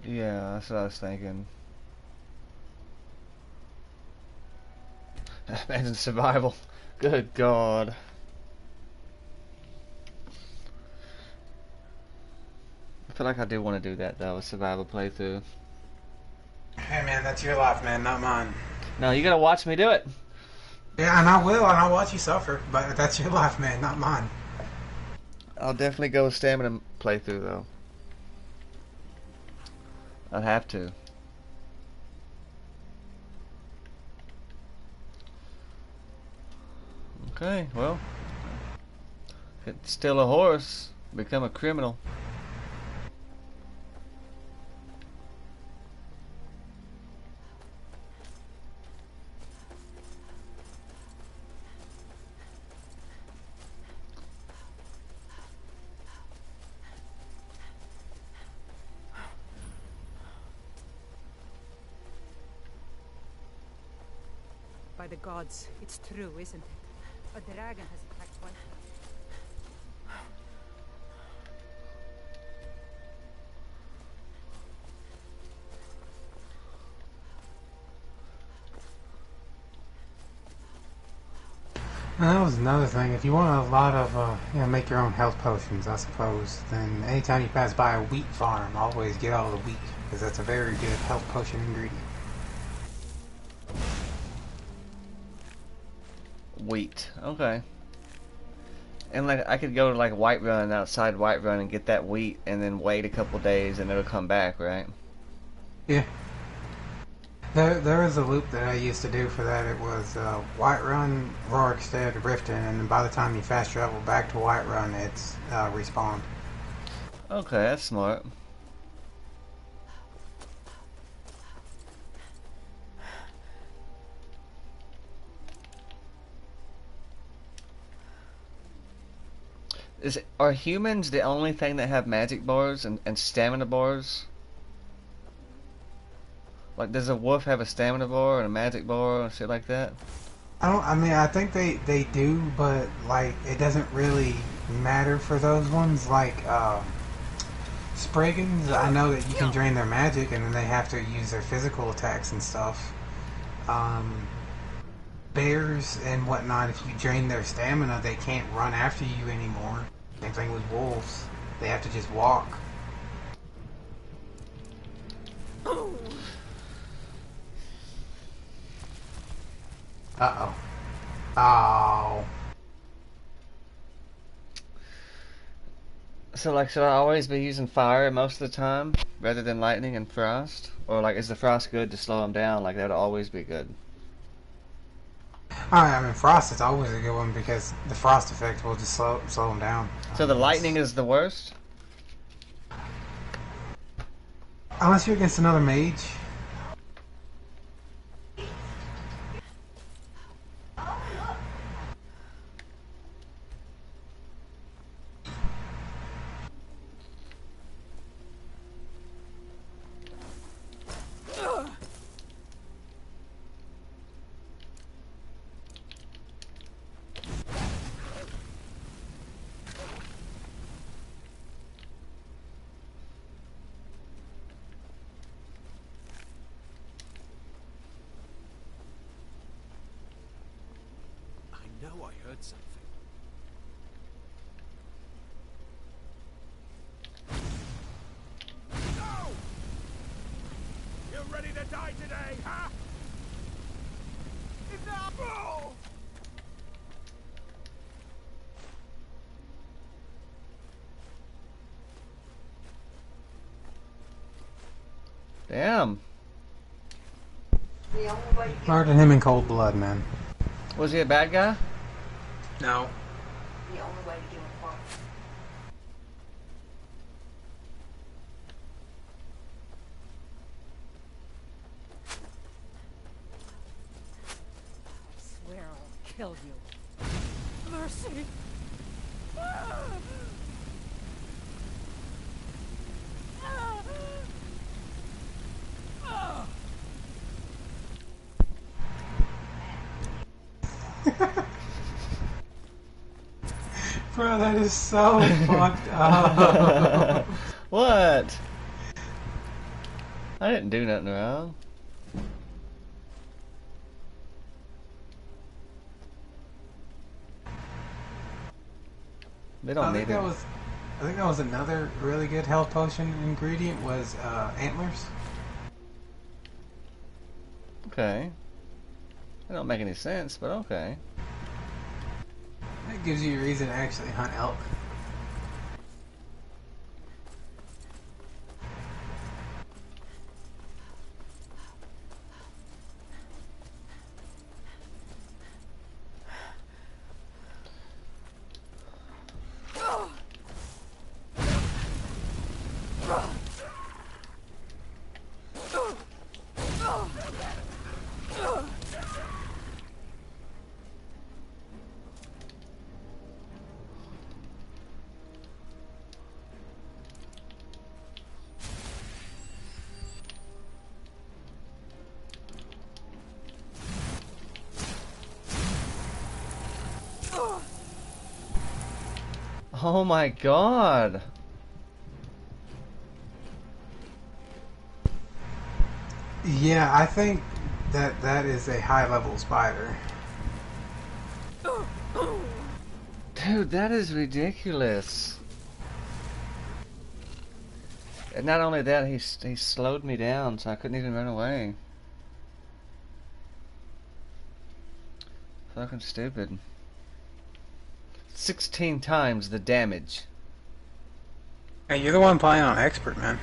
S2: Yeah, that's what I was thinking. Imagine survival. Good God. I feel like I do want to do that, though, a survival playthrough.
S1: Hey, man, that's your life, man, not mine.
S2: No, you gotta watch me do it.
S1: Yeah, and I will, and I'll watch you suffer, but that's your life, man, not mine.
S2: I'll definitely go with stamina playthrough, though. I'd have to. Okay, well. Steal a horse, become a criminal.
S5: By the gods, it's true, isn't it? A dragon has attacked White.
S1: And that was another thing. If you want a lot of, make your own health potions, I suppose, then anytime you pass by a wheat farm, always get all the wheat, because that's a very good health potion ingredient.
S2: Wheat. Okay. And like I could go to like Whiterun, outside Whiterun, and get that wheat, and then wait a couple days, and it'll come back, right?
S1: Yeah. There was a loop that I used to do for that. It was Whiterun, Rorikstead, Riften, and then by the time you fast travel back to Whiterun, it's respawned.
S2: Okay, that's smart. Are humans the only thing that have magic bars and stamina bars? Like, does a wolf have a stamina bar and a magic bar and shit like that?
S1: I think they do, but like it doesn't really matter for those ones. Like Spriggans, I know that you can drain their magic and then they have to use their physical attacks and stuff. Bears and whatnot, if you drain their stamina, they can't run after you anymore. Same thing with wolves. They have to just walk. Uh-oh. Oh.
S2: So, like, should I always be using fire most of the time, rather than lightning and frost? Or, like, is the frost good to slow them down? Like, that would always be good.
S1: I mean, frost is always a good one because the frost effect will just slow them down.
S2: So the lightning is the worst?
S1: Unless you're against another mage.
S3: I know I heard something. No! You ready to die today, huh? Enough! Oh!
S2: Damn.
S1: Murdered him in cold blood, man.
S2: Was he a bad guy?
S1: No.
S17: The only way to do it for
S14: I swear I'll kill you. Mercy!
S1: Bro, that is so fucked up.
S2: What? I didn't do nothing wrong. They don't need it.
S1: I think that was another really good health potion ingredient was antlers.
S2: Okay. That don't make any sense, but okay.
S1: That gives you a reason to actually hunt elk.
S2: Oh my god.
S1: Yeah, I think that is a high level spider.
S2: Dude, that is ridiculous. And not only that, he slowed me down so I couldn't even run away. Fucking stupid. 16 times the damage.
S1: Hey, you're the one playing on expert, man.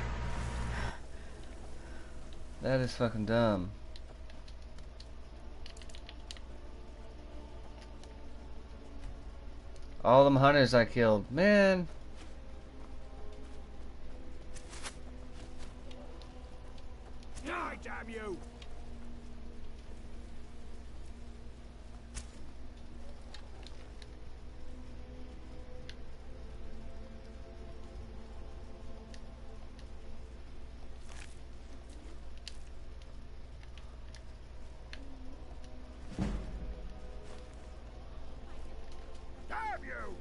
S2: That is fucking dumb. All them hunters I killed, man.
S4: Die, damn you! Damn you!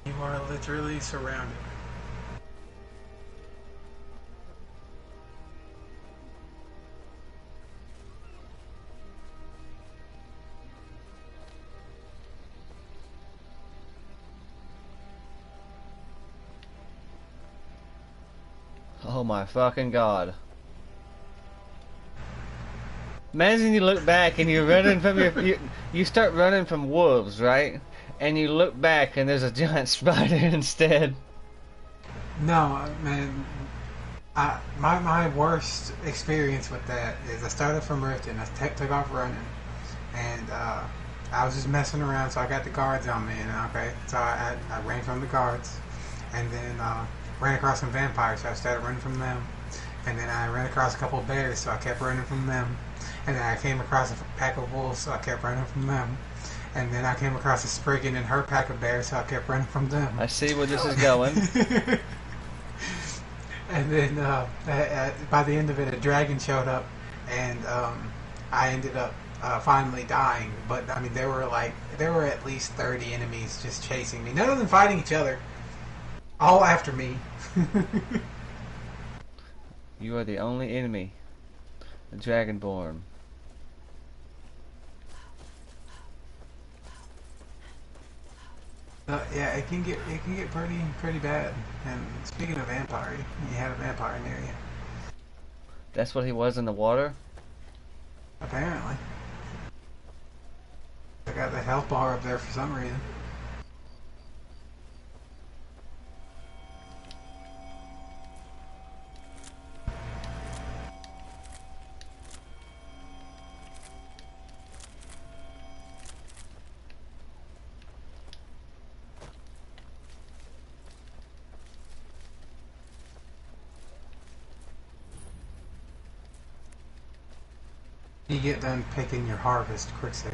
S1: You are literally surrounded.
S2: Oh my fucking god. Imagine you look back and you're running from you start running from wolves, right? And you look back and there's a giant spider instead.
S1: No, man. My worst experience with that is I started from Riften. I took off running, and I was just messing around. So I got the guards on me, and okay, so I ran from the guards, and then ran across some vampires. So I started running from them, and then I ran across a couple of bears. So I kept running from them, and then I came across a pack of wolves. So I kept running from them. And then I came across a Spriggan and her pack of bears, so I kept running from them.
S2: I see where this is going.
S1: And then by the end of it, a dragon showed up, and I ended up finally dying. But I mean, there were at least 30 enemies just chasing me. None of them fighting each other, all after me.
S2: You are the only enemy, the Dragonborn.
S1: Yeah, it can get pretty bad. And speaking of vampire, you had a vampire near you.
S2: That's what he was in the water?
S1: Apparently. I got the health bar up there for some reason. You get done picking your harvest, quick save.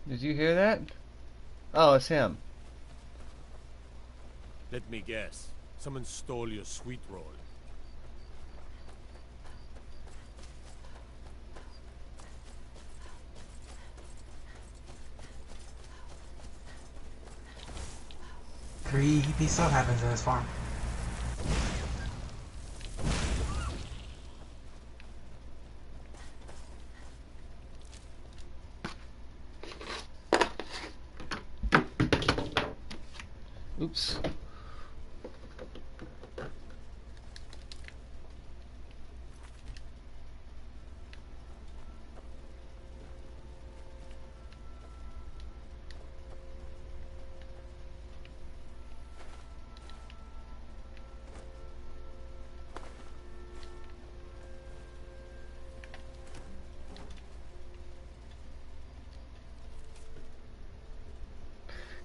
S2: Did you hear that? Oh, it's him.
S3: Let me guess. Someone stole your sweet roll.
S1: Creepy stuff happens in this farm.
S2: Oops.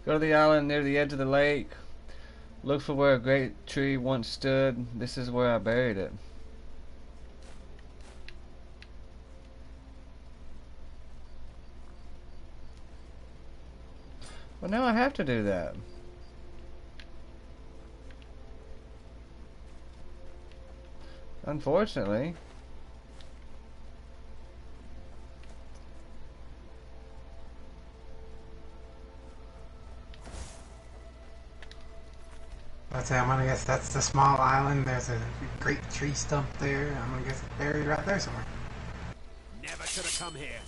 S2: Go to the island near the edge of the lake. Look for where a great tree once stood. This is where I buried it. Well, now I have to do that. Unfortunately.
S1: I'd say I'm gonna guess that's the small island. There's a great tree stump there. I'm gonna guess it's buried right there somewhere.
S13: Never should have come here.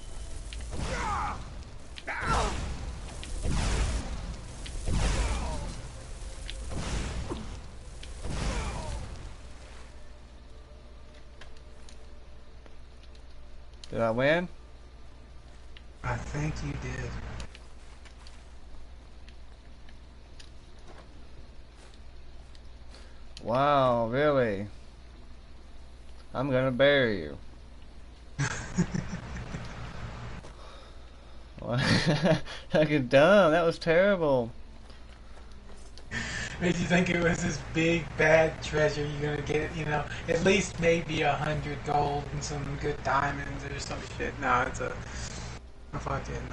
S2: Did I win?
S1: I think you did.
S2: Wow, really? I'm gonna bury you. Fucking dumb. That was terrible.
S1: Made you think it was this big bad treasure. You're gonna get, you know, at least maybe 100 gold and some good diamonds or some shit. No, it's a fucking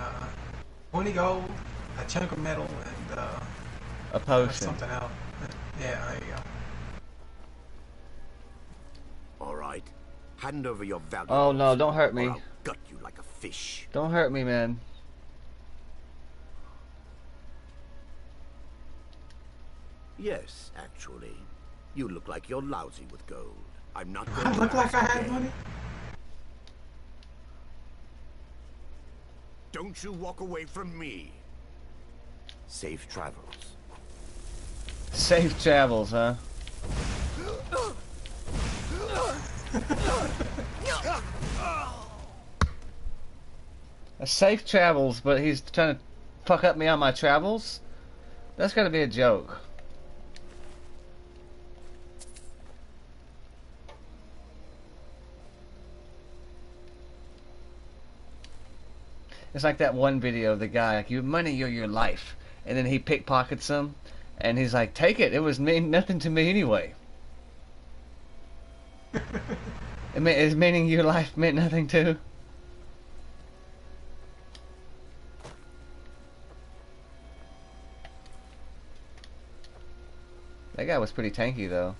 S1: 20 gold, a chunk of metal, and
S2: a potion.
S1: Something else. Yeah, there you go.
S12: All right, hand over your valuables.
S2: Oh no! Don't hurt me.
S12: Or I'll gut you like a fish.
S2: Don't hurt me, man.
S12: Yes, actually. You look like you're lousy with gold. I'm not going
S1: I
S12: to
S1: look like I
S12: ask
S1: had
S12: again.
S1: money.
S12: Don't you walk away from me. Safe travels.
S2: Safe travels, huh? Safe travels, but he's trying to fuck up me on my travels? That's gotta be a joke. It's like that one video of the guy, like, your money, you're your life. And then he pickpockets him, and he's like, take it, it was mean nothing to me anyway. Is meaning your life meant nothing too? That guy was pretty tanky though.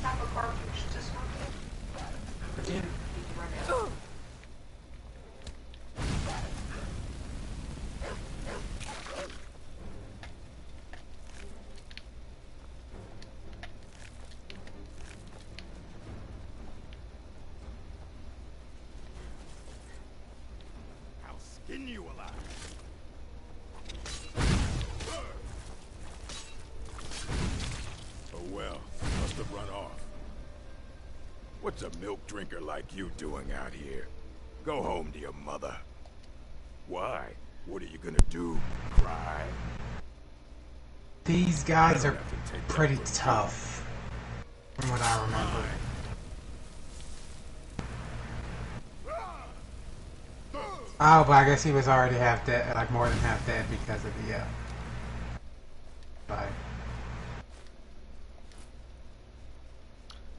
S17: Tap a cartridge to something.
S1: Yeah.
S4: I'll skin you alive.
S18: Oh well, must have run off. What's a milk drinker like you doing out here? Go home to your mother. Why? What are you gonna do? Cry?
S1: These guys are pretty tough, from what I remember. Oh, but I guess he was already half dead, like more than half dead because of the fight.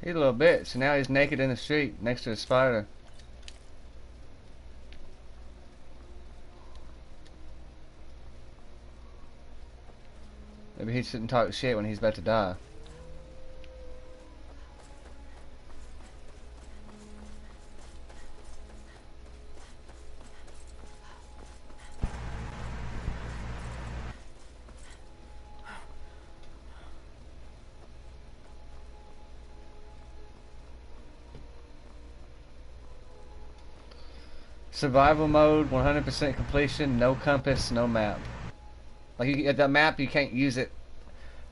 S2: He's a little bitch, and now he's naked in the street next to a spider. Maybe he shouldn't talk shit when he's about to die. Survival mode, 100% completion, no compass, no map. Like, the map, you can't use it.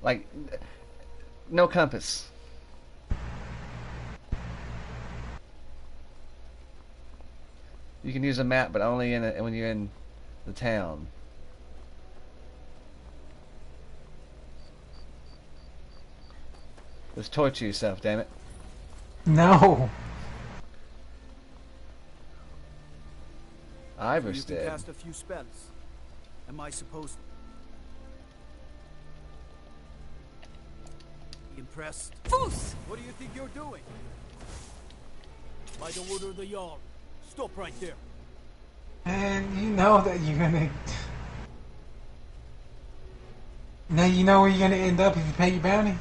S2: Like, no compass. You can use a map, but only when you're in the town. Just torture yourself, damn it.
S1: No.
S2: Ivor's
S19: You can
S2: dead.
S19: cast a few spells. Am I supposed? Impressed?
S11: Foos!
S19: What do you think you're doing? By the order of the Jarl. Stop right there.
S1: And you know that you're gonna. Now you know where you're gonna end up if you pay your bounty.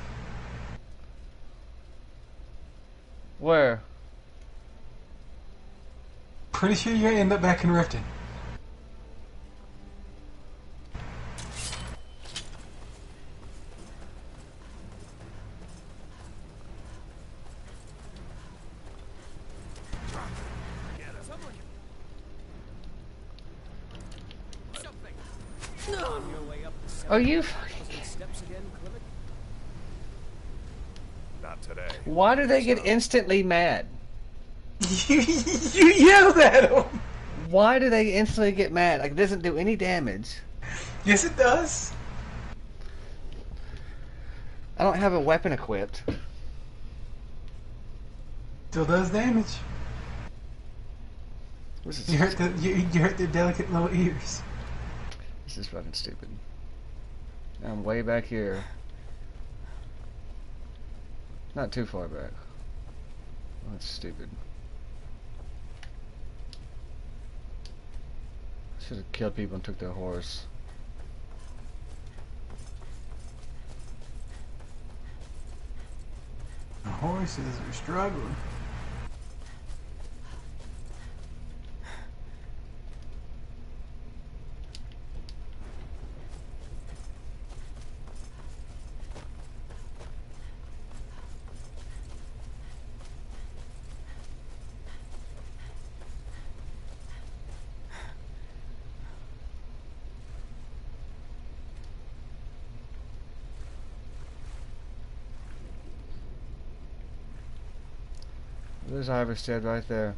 S2: Where?
S1: Pretty sure you're gonna end up back in Riften.
S2: Are you?
S18: Not today.
S2: Why do they get instantly mad?
S1: You yelled at them.
S2: Why do they instantly get mad? Like, it doesn't do any damage.
S1: Yes, it does.
S2: I don't have a weapon equipped.
S1: Still does damage. You hurt you hurt their delicate little ears.
S2: This is fucking stupid. I'm way back here. Not too far back. That's stupid. Should have killed people and took their horse.
S1: The horses are struggling.
S2: There's Iverstead right there.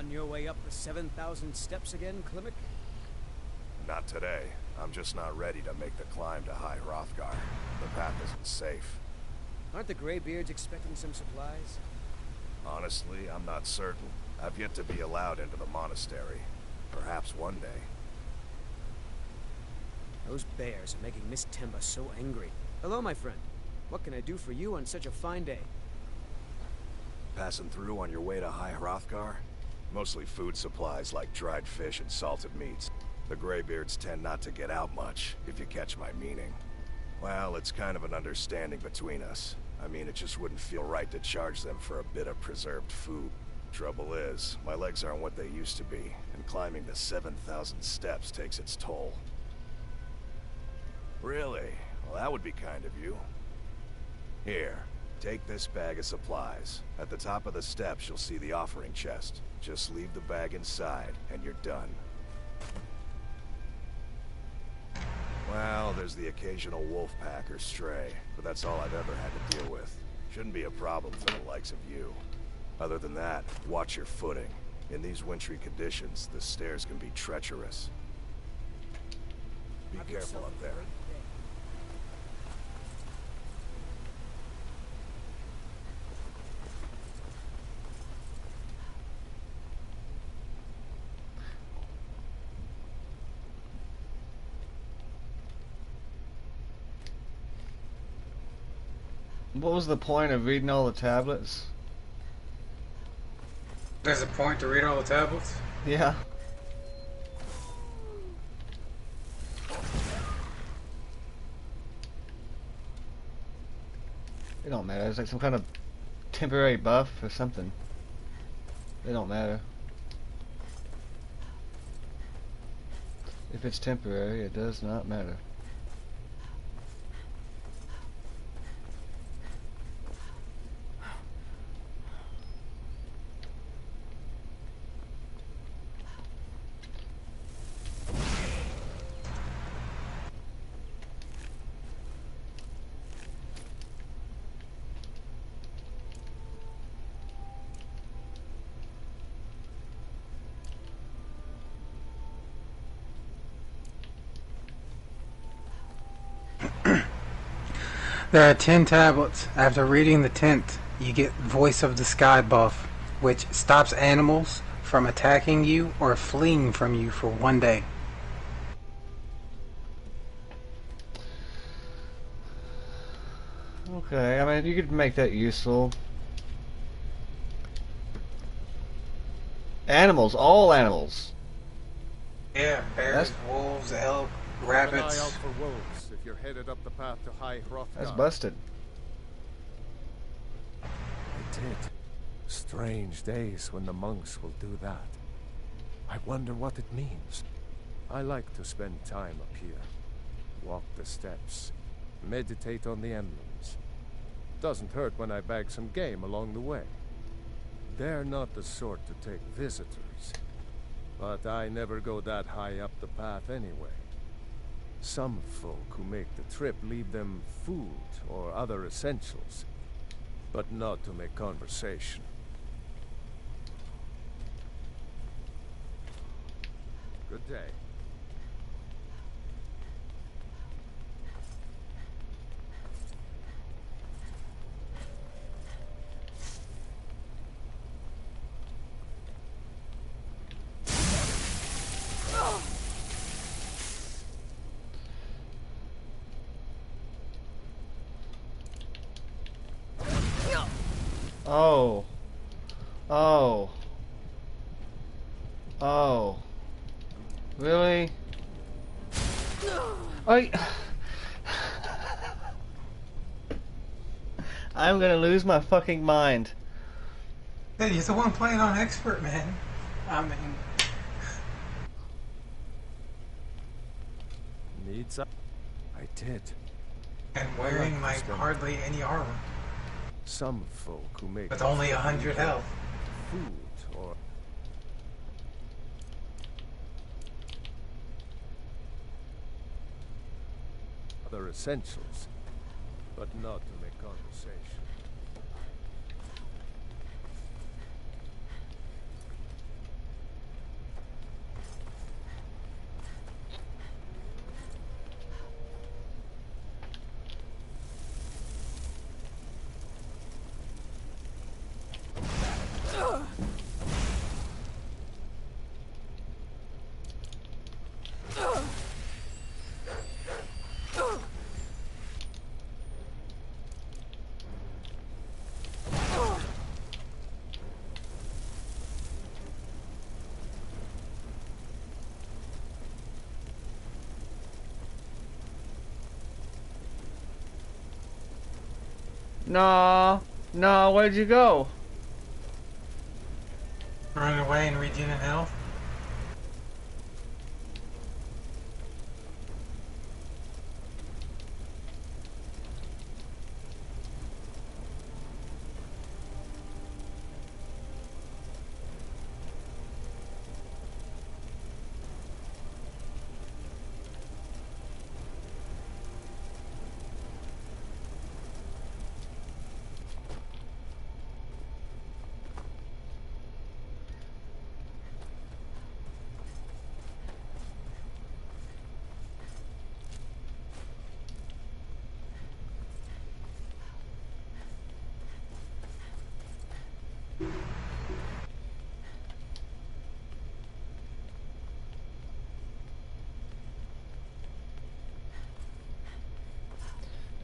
S11: On your way up the 7,000 steps again, Klimek?
S18: Not today. I'm just not ready to make the climb to High Hrothgar. The path isn't safe.
S11: Aren't the Greybeards expecting some supplies?
S18: Honestly, I'm not certain. I've yet to be allowed into the monastery. Perhaps one day.
S11: Those bears are making Miss Temba so angry. Hello, my friend. What can I do for you on such a fine day?
S18: Passing through on your way to High Hrothgar? Mostly food supplies like dried fish and salted meats. The Greybeards tend not to get out much, if you catch my meaning. Well, it's kind of an understanding between us. I mean, it just wouldn't feel right to charge them for a bit of preserved food. Trouble is, my legs aren't what they used to be, and climbing the 7,000 steps takes its toll. Really? Well, that would be kind of you. Here, take this bag of supplies. At the top of the steps, you'll see the offering chest. Just leave the bag inside, and you're done. Well, there's the occasional wolf pack or stray, but that's all I've ever had to deal with. Shouldn't be a problem for the likes of you. Other than that, watch your footing. In these wintry conditions, the stairs can be treacherous. Be careful up there.
S2: What was the point of reading all the tablets?
S1: There's a point to read all the tablets?
S2: Yeah. It don't matter. It's like some kind of temporary buff or something. It don't matter. If it's temporary, it does not matter.
S1: There are 10 tablets. After reading the 10th, you get Voice of the Sky buff, which stops animals from attacking you or fleeing from you for 1 day.
S2: Okay, I mean, you could make that useful. Animals, all animals.
S1: Yeah, bears, wolves, elk, rabbits.
S3: Keep an eye out for wolves if you're headed up the path to High Hrothgar.
S2: That's busted.
S3: I did. Strange days when the monks will do that. I wonder what it means. I like to spend time up here. Walk the steps. Meditate on the emblems. Doesn't hurt when I bag some game along the way. They're not the sort to take visitors. But I never go that high up the path anyway. Some folk who make the trip leave them food or other essentials, but not to make conversation. Good day.
S2: Oh. Oh. Oh. Really? I'm gonna lose my fucking mind.
S1: Hey, he's the one playing on expert, man. I mean...
S3: Needs up. I did.
S1: And wearing like hardly any armor.
S3: Some folk who make
S1: with only 100 health.
S3: Food or other essentials, but not to make conversation.
S2: No, no, where'd you go?
S1: Run away and regen in health.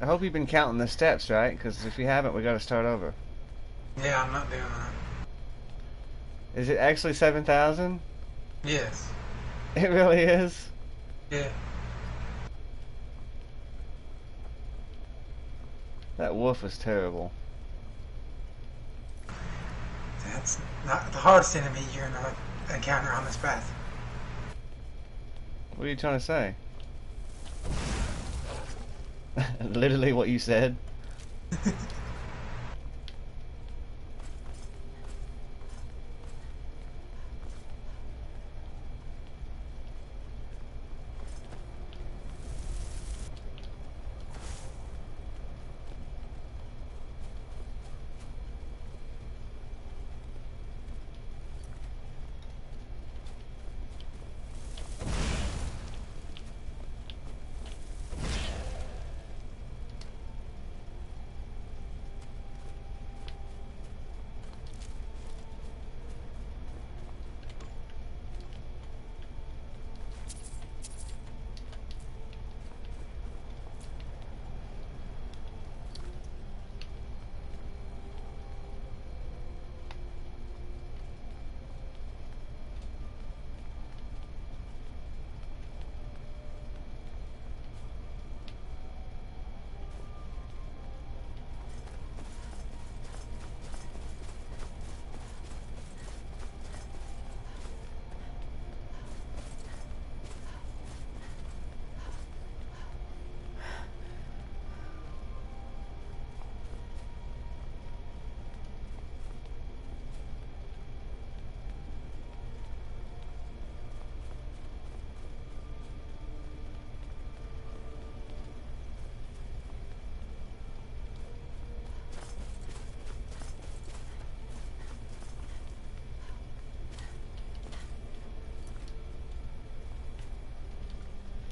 S2: I hope you've been counting the steps, right? Because if you haven't, we got to start over.
S1: Yeah, I'm not doing that.
S2: Is it actually 7,000?
S1: Yes.
S2: It really is?
S1: Yeah.
S2: That wolf was terrible.
S1: That's not the hardest enemy you're gonna encounter on this path.
S2: What are you trying to say? Literally what you said.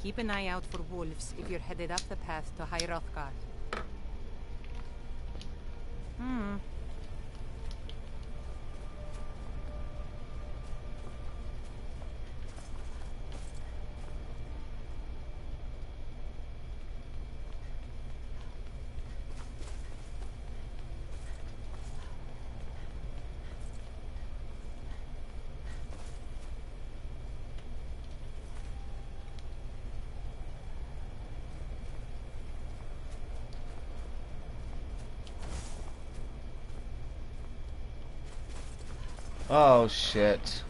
S5: Keep an eye out for wolves if you're headed up the path to High Hrothgar.
S2: Oh shit.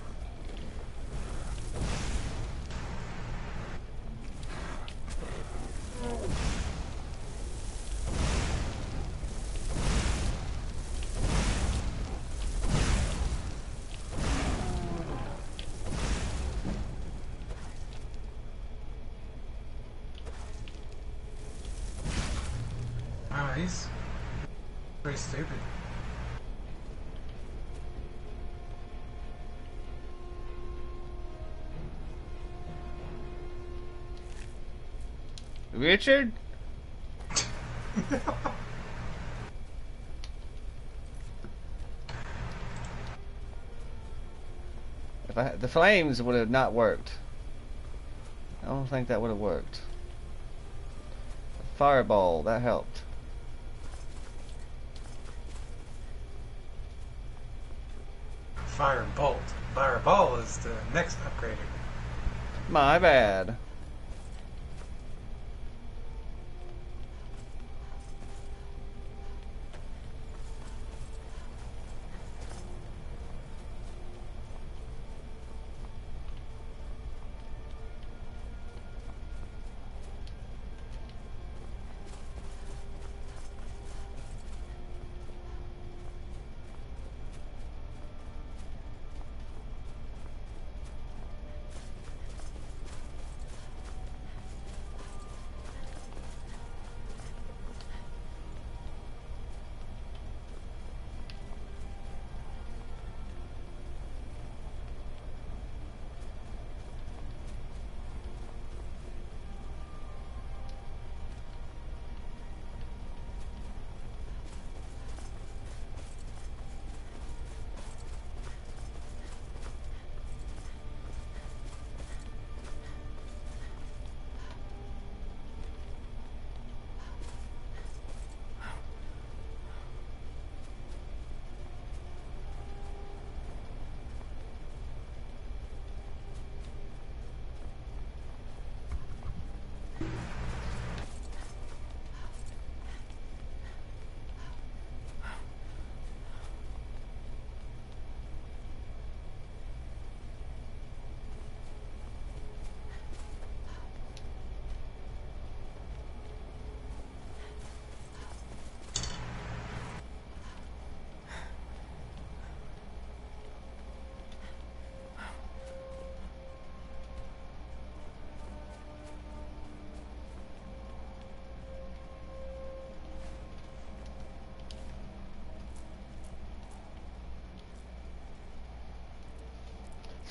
S1: Wow, he's pretty stupid.
S2: Richard? The flames would have not worked. I don't think that would have worked. Fireball, that helped.
S1: Firebolt. Fireball is the next upgrader.
S2: My bad.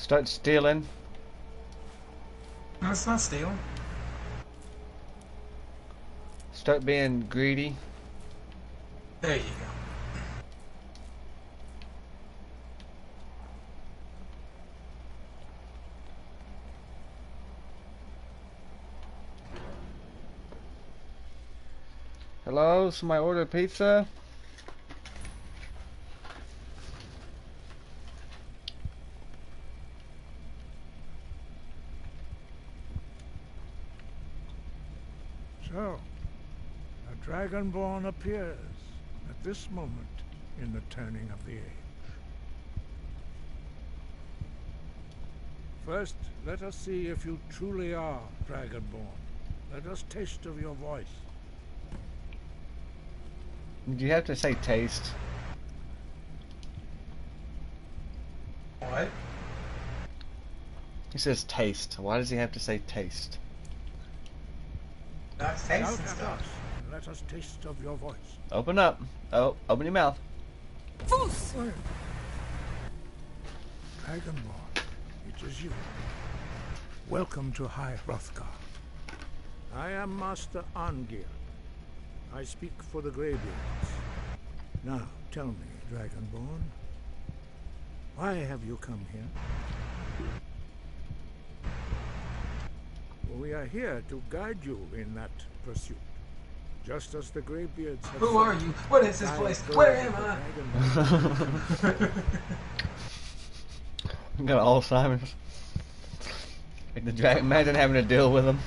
S2: Start stealing.
S1: No, it's not stealing.
S2: Start being greedy.
S1: There you go.
S2: Hello, somebody order pizza?
S9: So, a Dragonborn appears at this moment in the turning of the age. First, let us see if you truly are Dragonborn. Let us taste of your voice.
S2: Do you have to say taste?
S1: What?
S2: He says taste. Why does he have to say taste?
S1: That's
S9: Shout
S1: taste and
S9: at
S1: stuff.
S9: us, and let us taste of your voice.
S2: Open up. Oh, open your mouth.
S9: Foos! Dragonborn, it is you. Welcome to High Hrothgar. I am Master Arngir. I speak for the Greybeards. Now, tell me, Dragonborn, why have you come here? We are here to guide you in that pursuit, just as the Greybeards have.
S1: Who are you? What is this place? Where am I?
S2: Got Alzheimer's. Like the dragon. Imagine having to deal with him.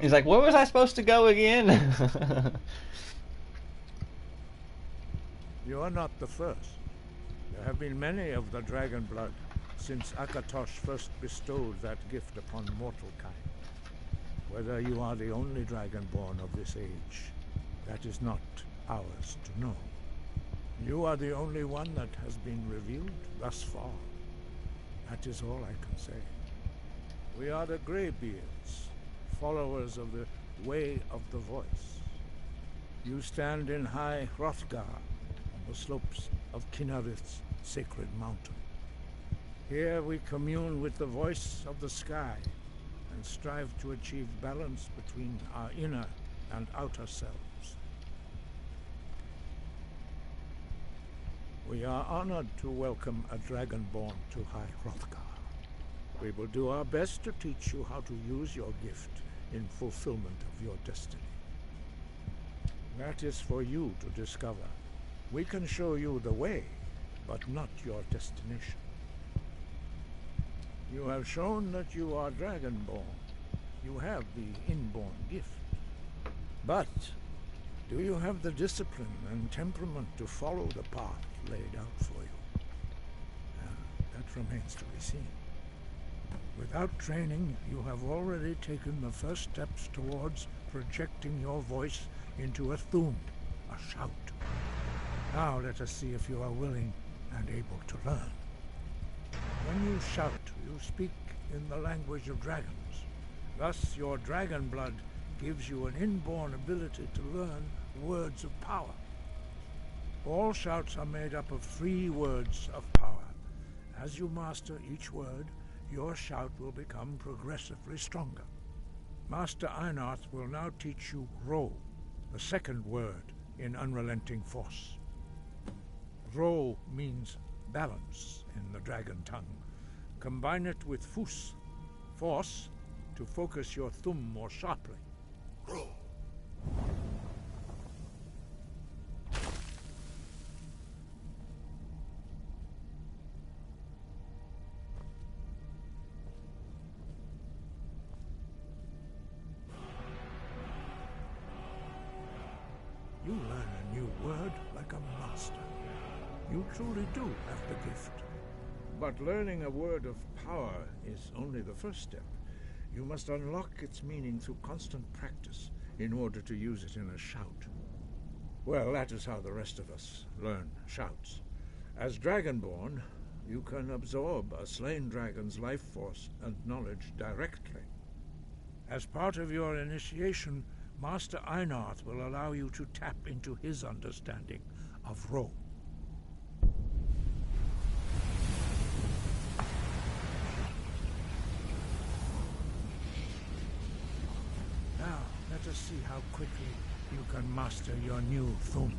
S2: He's like, where was I supposed to go again?
S9: You are not the first. There have been many of the dragon blood since Akatosh first bestowed that gift upon mortal kind. Whether you are the only dragonborn of this age, that is not ours to know. You are the only one that has been revealed thus far. That is all I can say. We are the Greybeards, followers of the Way of the Voice. You stand in High Hrothgar, on the slopes of Kinnarith's sacred mountain. Here we commune with the voice of the sky and strive to achieve balance between our inner and outer selves. We are honored to welcome a dragonborn to High Hrothgar. We will do our best to teach you how to use your gift in fulfillment of your destiny. That is for you to discover. We can show you the way, but not your destination. You have shown that you are dragonborn. You have the inborn gift. But do you have the discipline and temperament to follow the path laid out for you? That remains to be seen. Without training, you have already taken the first steps towards projecting your voice into a thum, a shout. Now let us see if you are willing and able to learn. When you shout, you speak in the language of dragons. Thus, your dragon blood gives you an inborn ability to learn words of power. All shouts are made up of 3 words of power. As you master each word, your shout will become progressively stronger. Master Einarth will now teach you Ro, the second word in Unrelenting Force. Ro means balance in the dragon tongue. Combine it with Fus, force, to focus your thumb more sharply. Ro. You learn a new word like a master. You truly do have the gift. But learning a word of power is only the first step. You must unlock its meaning through constant practice in order to use it in a shout. Well, that is how the rest of us learn shouts. As Dragonborn, you can absorb a slain dragon's life force and knowledge directly. As part of your initiation, Master Einarth will allow you to tap into his understanding of Ro. us see how quickly you can master your new Thum.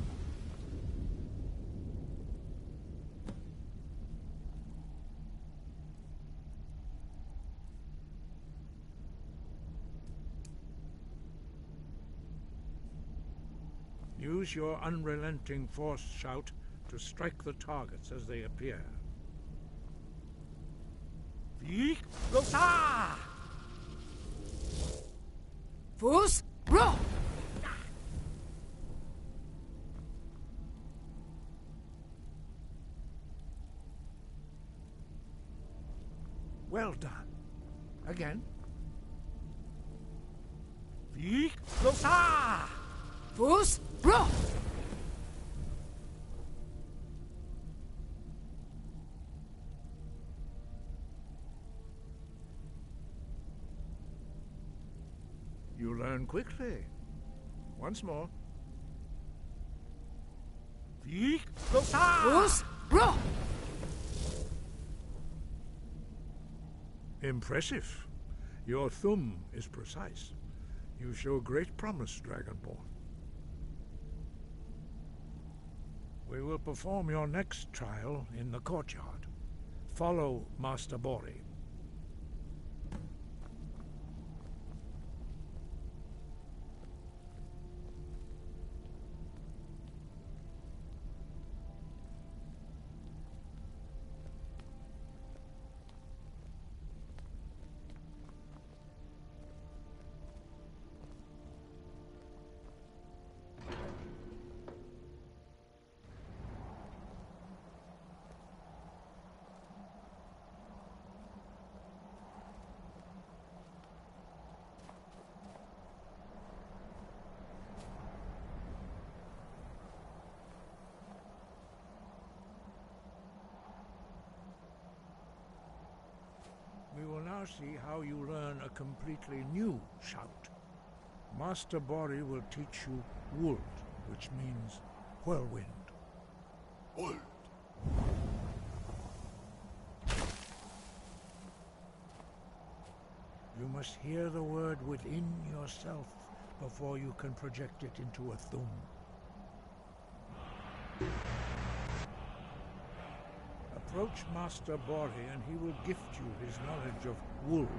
S9: Use your unrelenting force shout to strike the targets as they appear. Vik Losa!
S15: Fus, bro!
S9: Well done. Again. Vik Losa!
S15: Fus, bro!
S9: You learn quickly. Once more. Vik Losa!
S15: Fus, bro!
S9: Impressive. Your Thum is precise. You show great promise, Dragonborn. We will perform your next trial in the courtyard. Follow Master Bori. We will now see how you learn a completely new shout. Master Bori will teach you Wold, which means whirlwind. Wold. You must hear the word within yourself before you can project it into a Thum. Approach Master Bori and he will gift you his knowledge of Wold.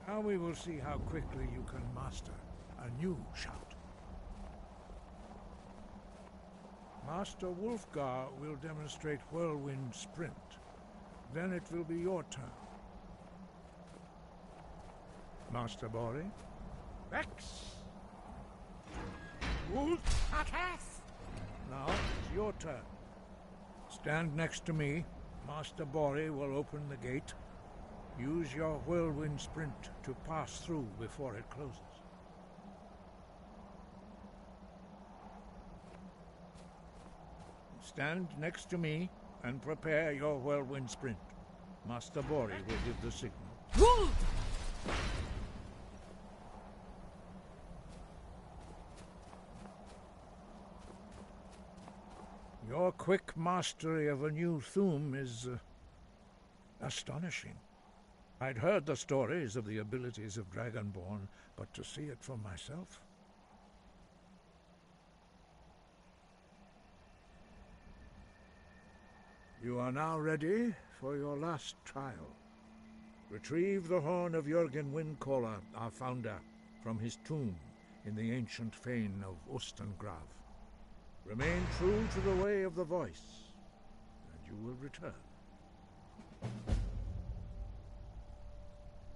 S9: Now we will see how quickly you can master a new shout. Master Wulfgar will demonstrate Whirlwind Sprint. Then it will be your turn. Master Bori? Vex! Wolf Attack! Now it's your turn. Stand next to me. Master Bori will open the gate. Use your Whirlwind Sprint to pass through before it closes. Stand next to me and prepare your Whirlwind Sprint. Master Bori will give the signal. Your quick mastery of a new Thum is astonishing. I'd heard the stories of the abilities of Dragonborn, but to see it for myself... You are now ready for your last trial. Retrieve the horn of Jürgen Windcaller, our founder, from his tomb in the ancient fane of Ostengrav. Remain true to the way of the voice, and you will return.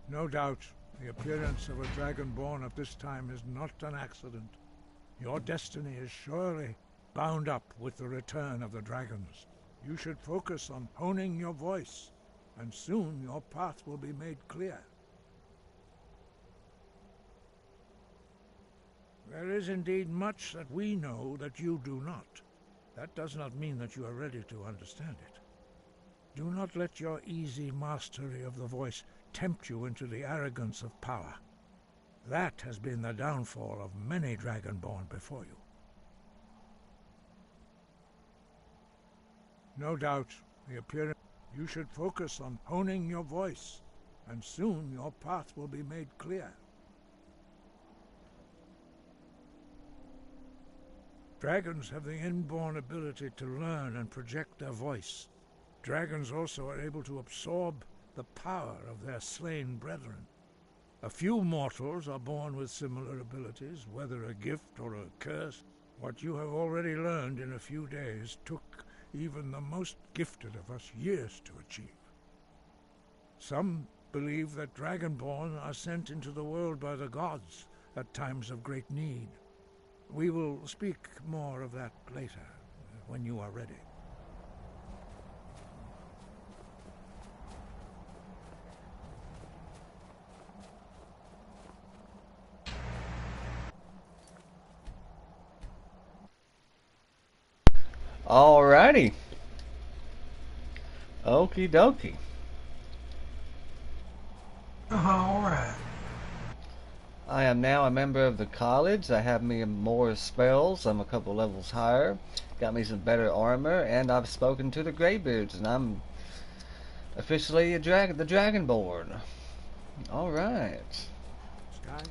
S9: No doubt, the appearance of a Dragonborn at this time is not an accident. Your destiny is surely bound up with the return of the dragons. You should focus on honing your voice, and soon your path will be made clear. There is indeed much that we know that you do not. That does not mean that you are ready to understand it. Do not let your easy mastery of the voice tempt you into the arrogance of power. That has been the downfall of many Dragonborn before you. No doubt, the appearance... You should focus on honing your voice, and soon your path will be made clear. Dragons have the inborn ability to learn and project their voice. Dragons also are able to absorb the power of their slain brethren. A few mortals are born with similar abilities, whether a gift or a curse. What you have already learned in a few days took even the most gifted of us years to achieve. Some believe that Dragonborn are sent into the world by the gods at times of great need. We will speak more of that later, when you are ready.
S2: Alrighty. Okie dokie.
S1: Alright.
S2: I am now a member of the college. I have me more spells. I'm a couple levels higher. Got me some better armor, and I've spoken to the Greybeards, and I'm officially the Dragonborn. Alright.
S9: Sky?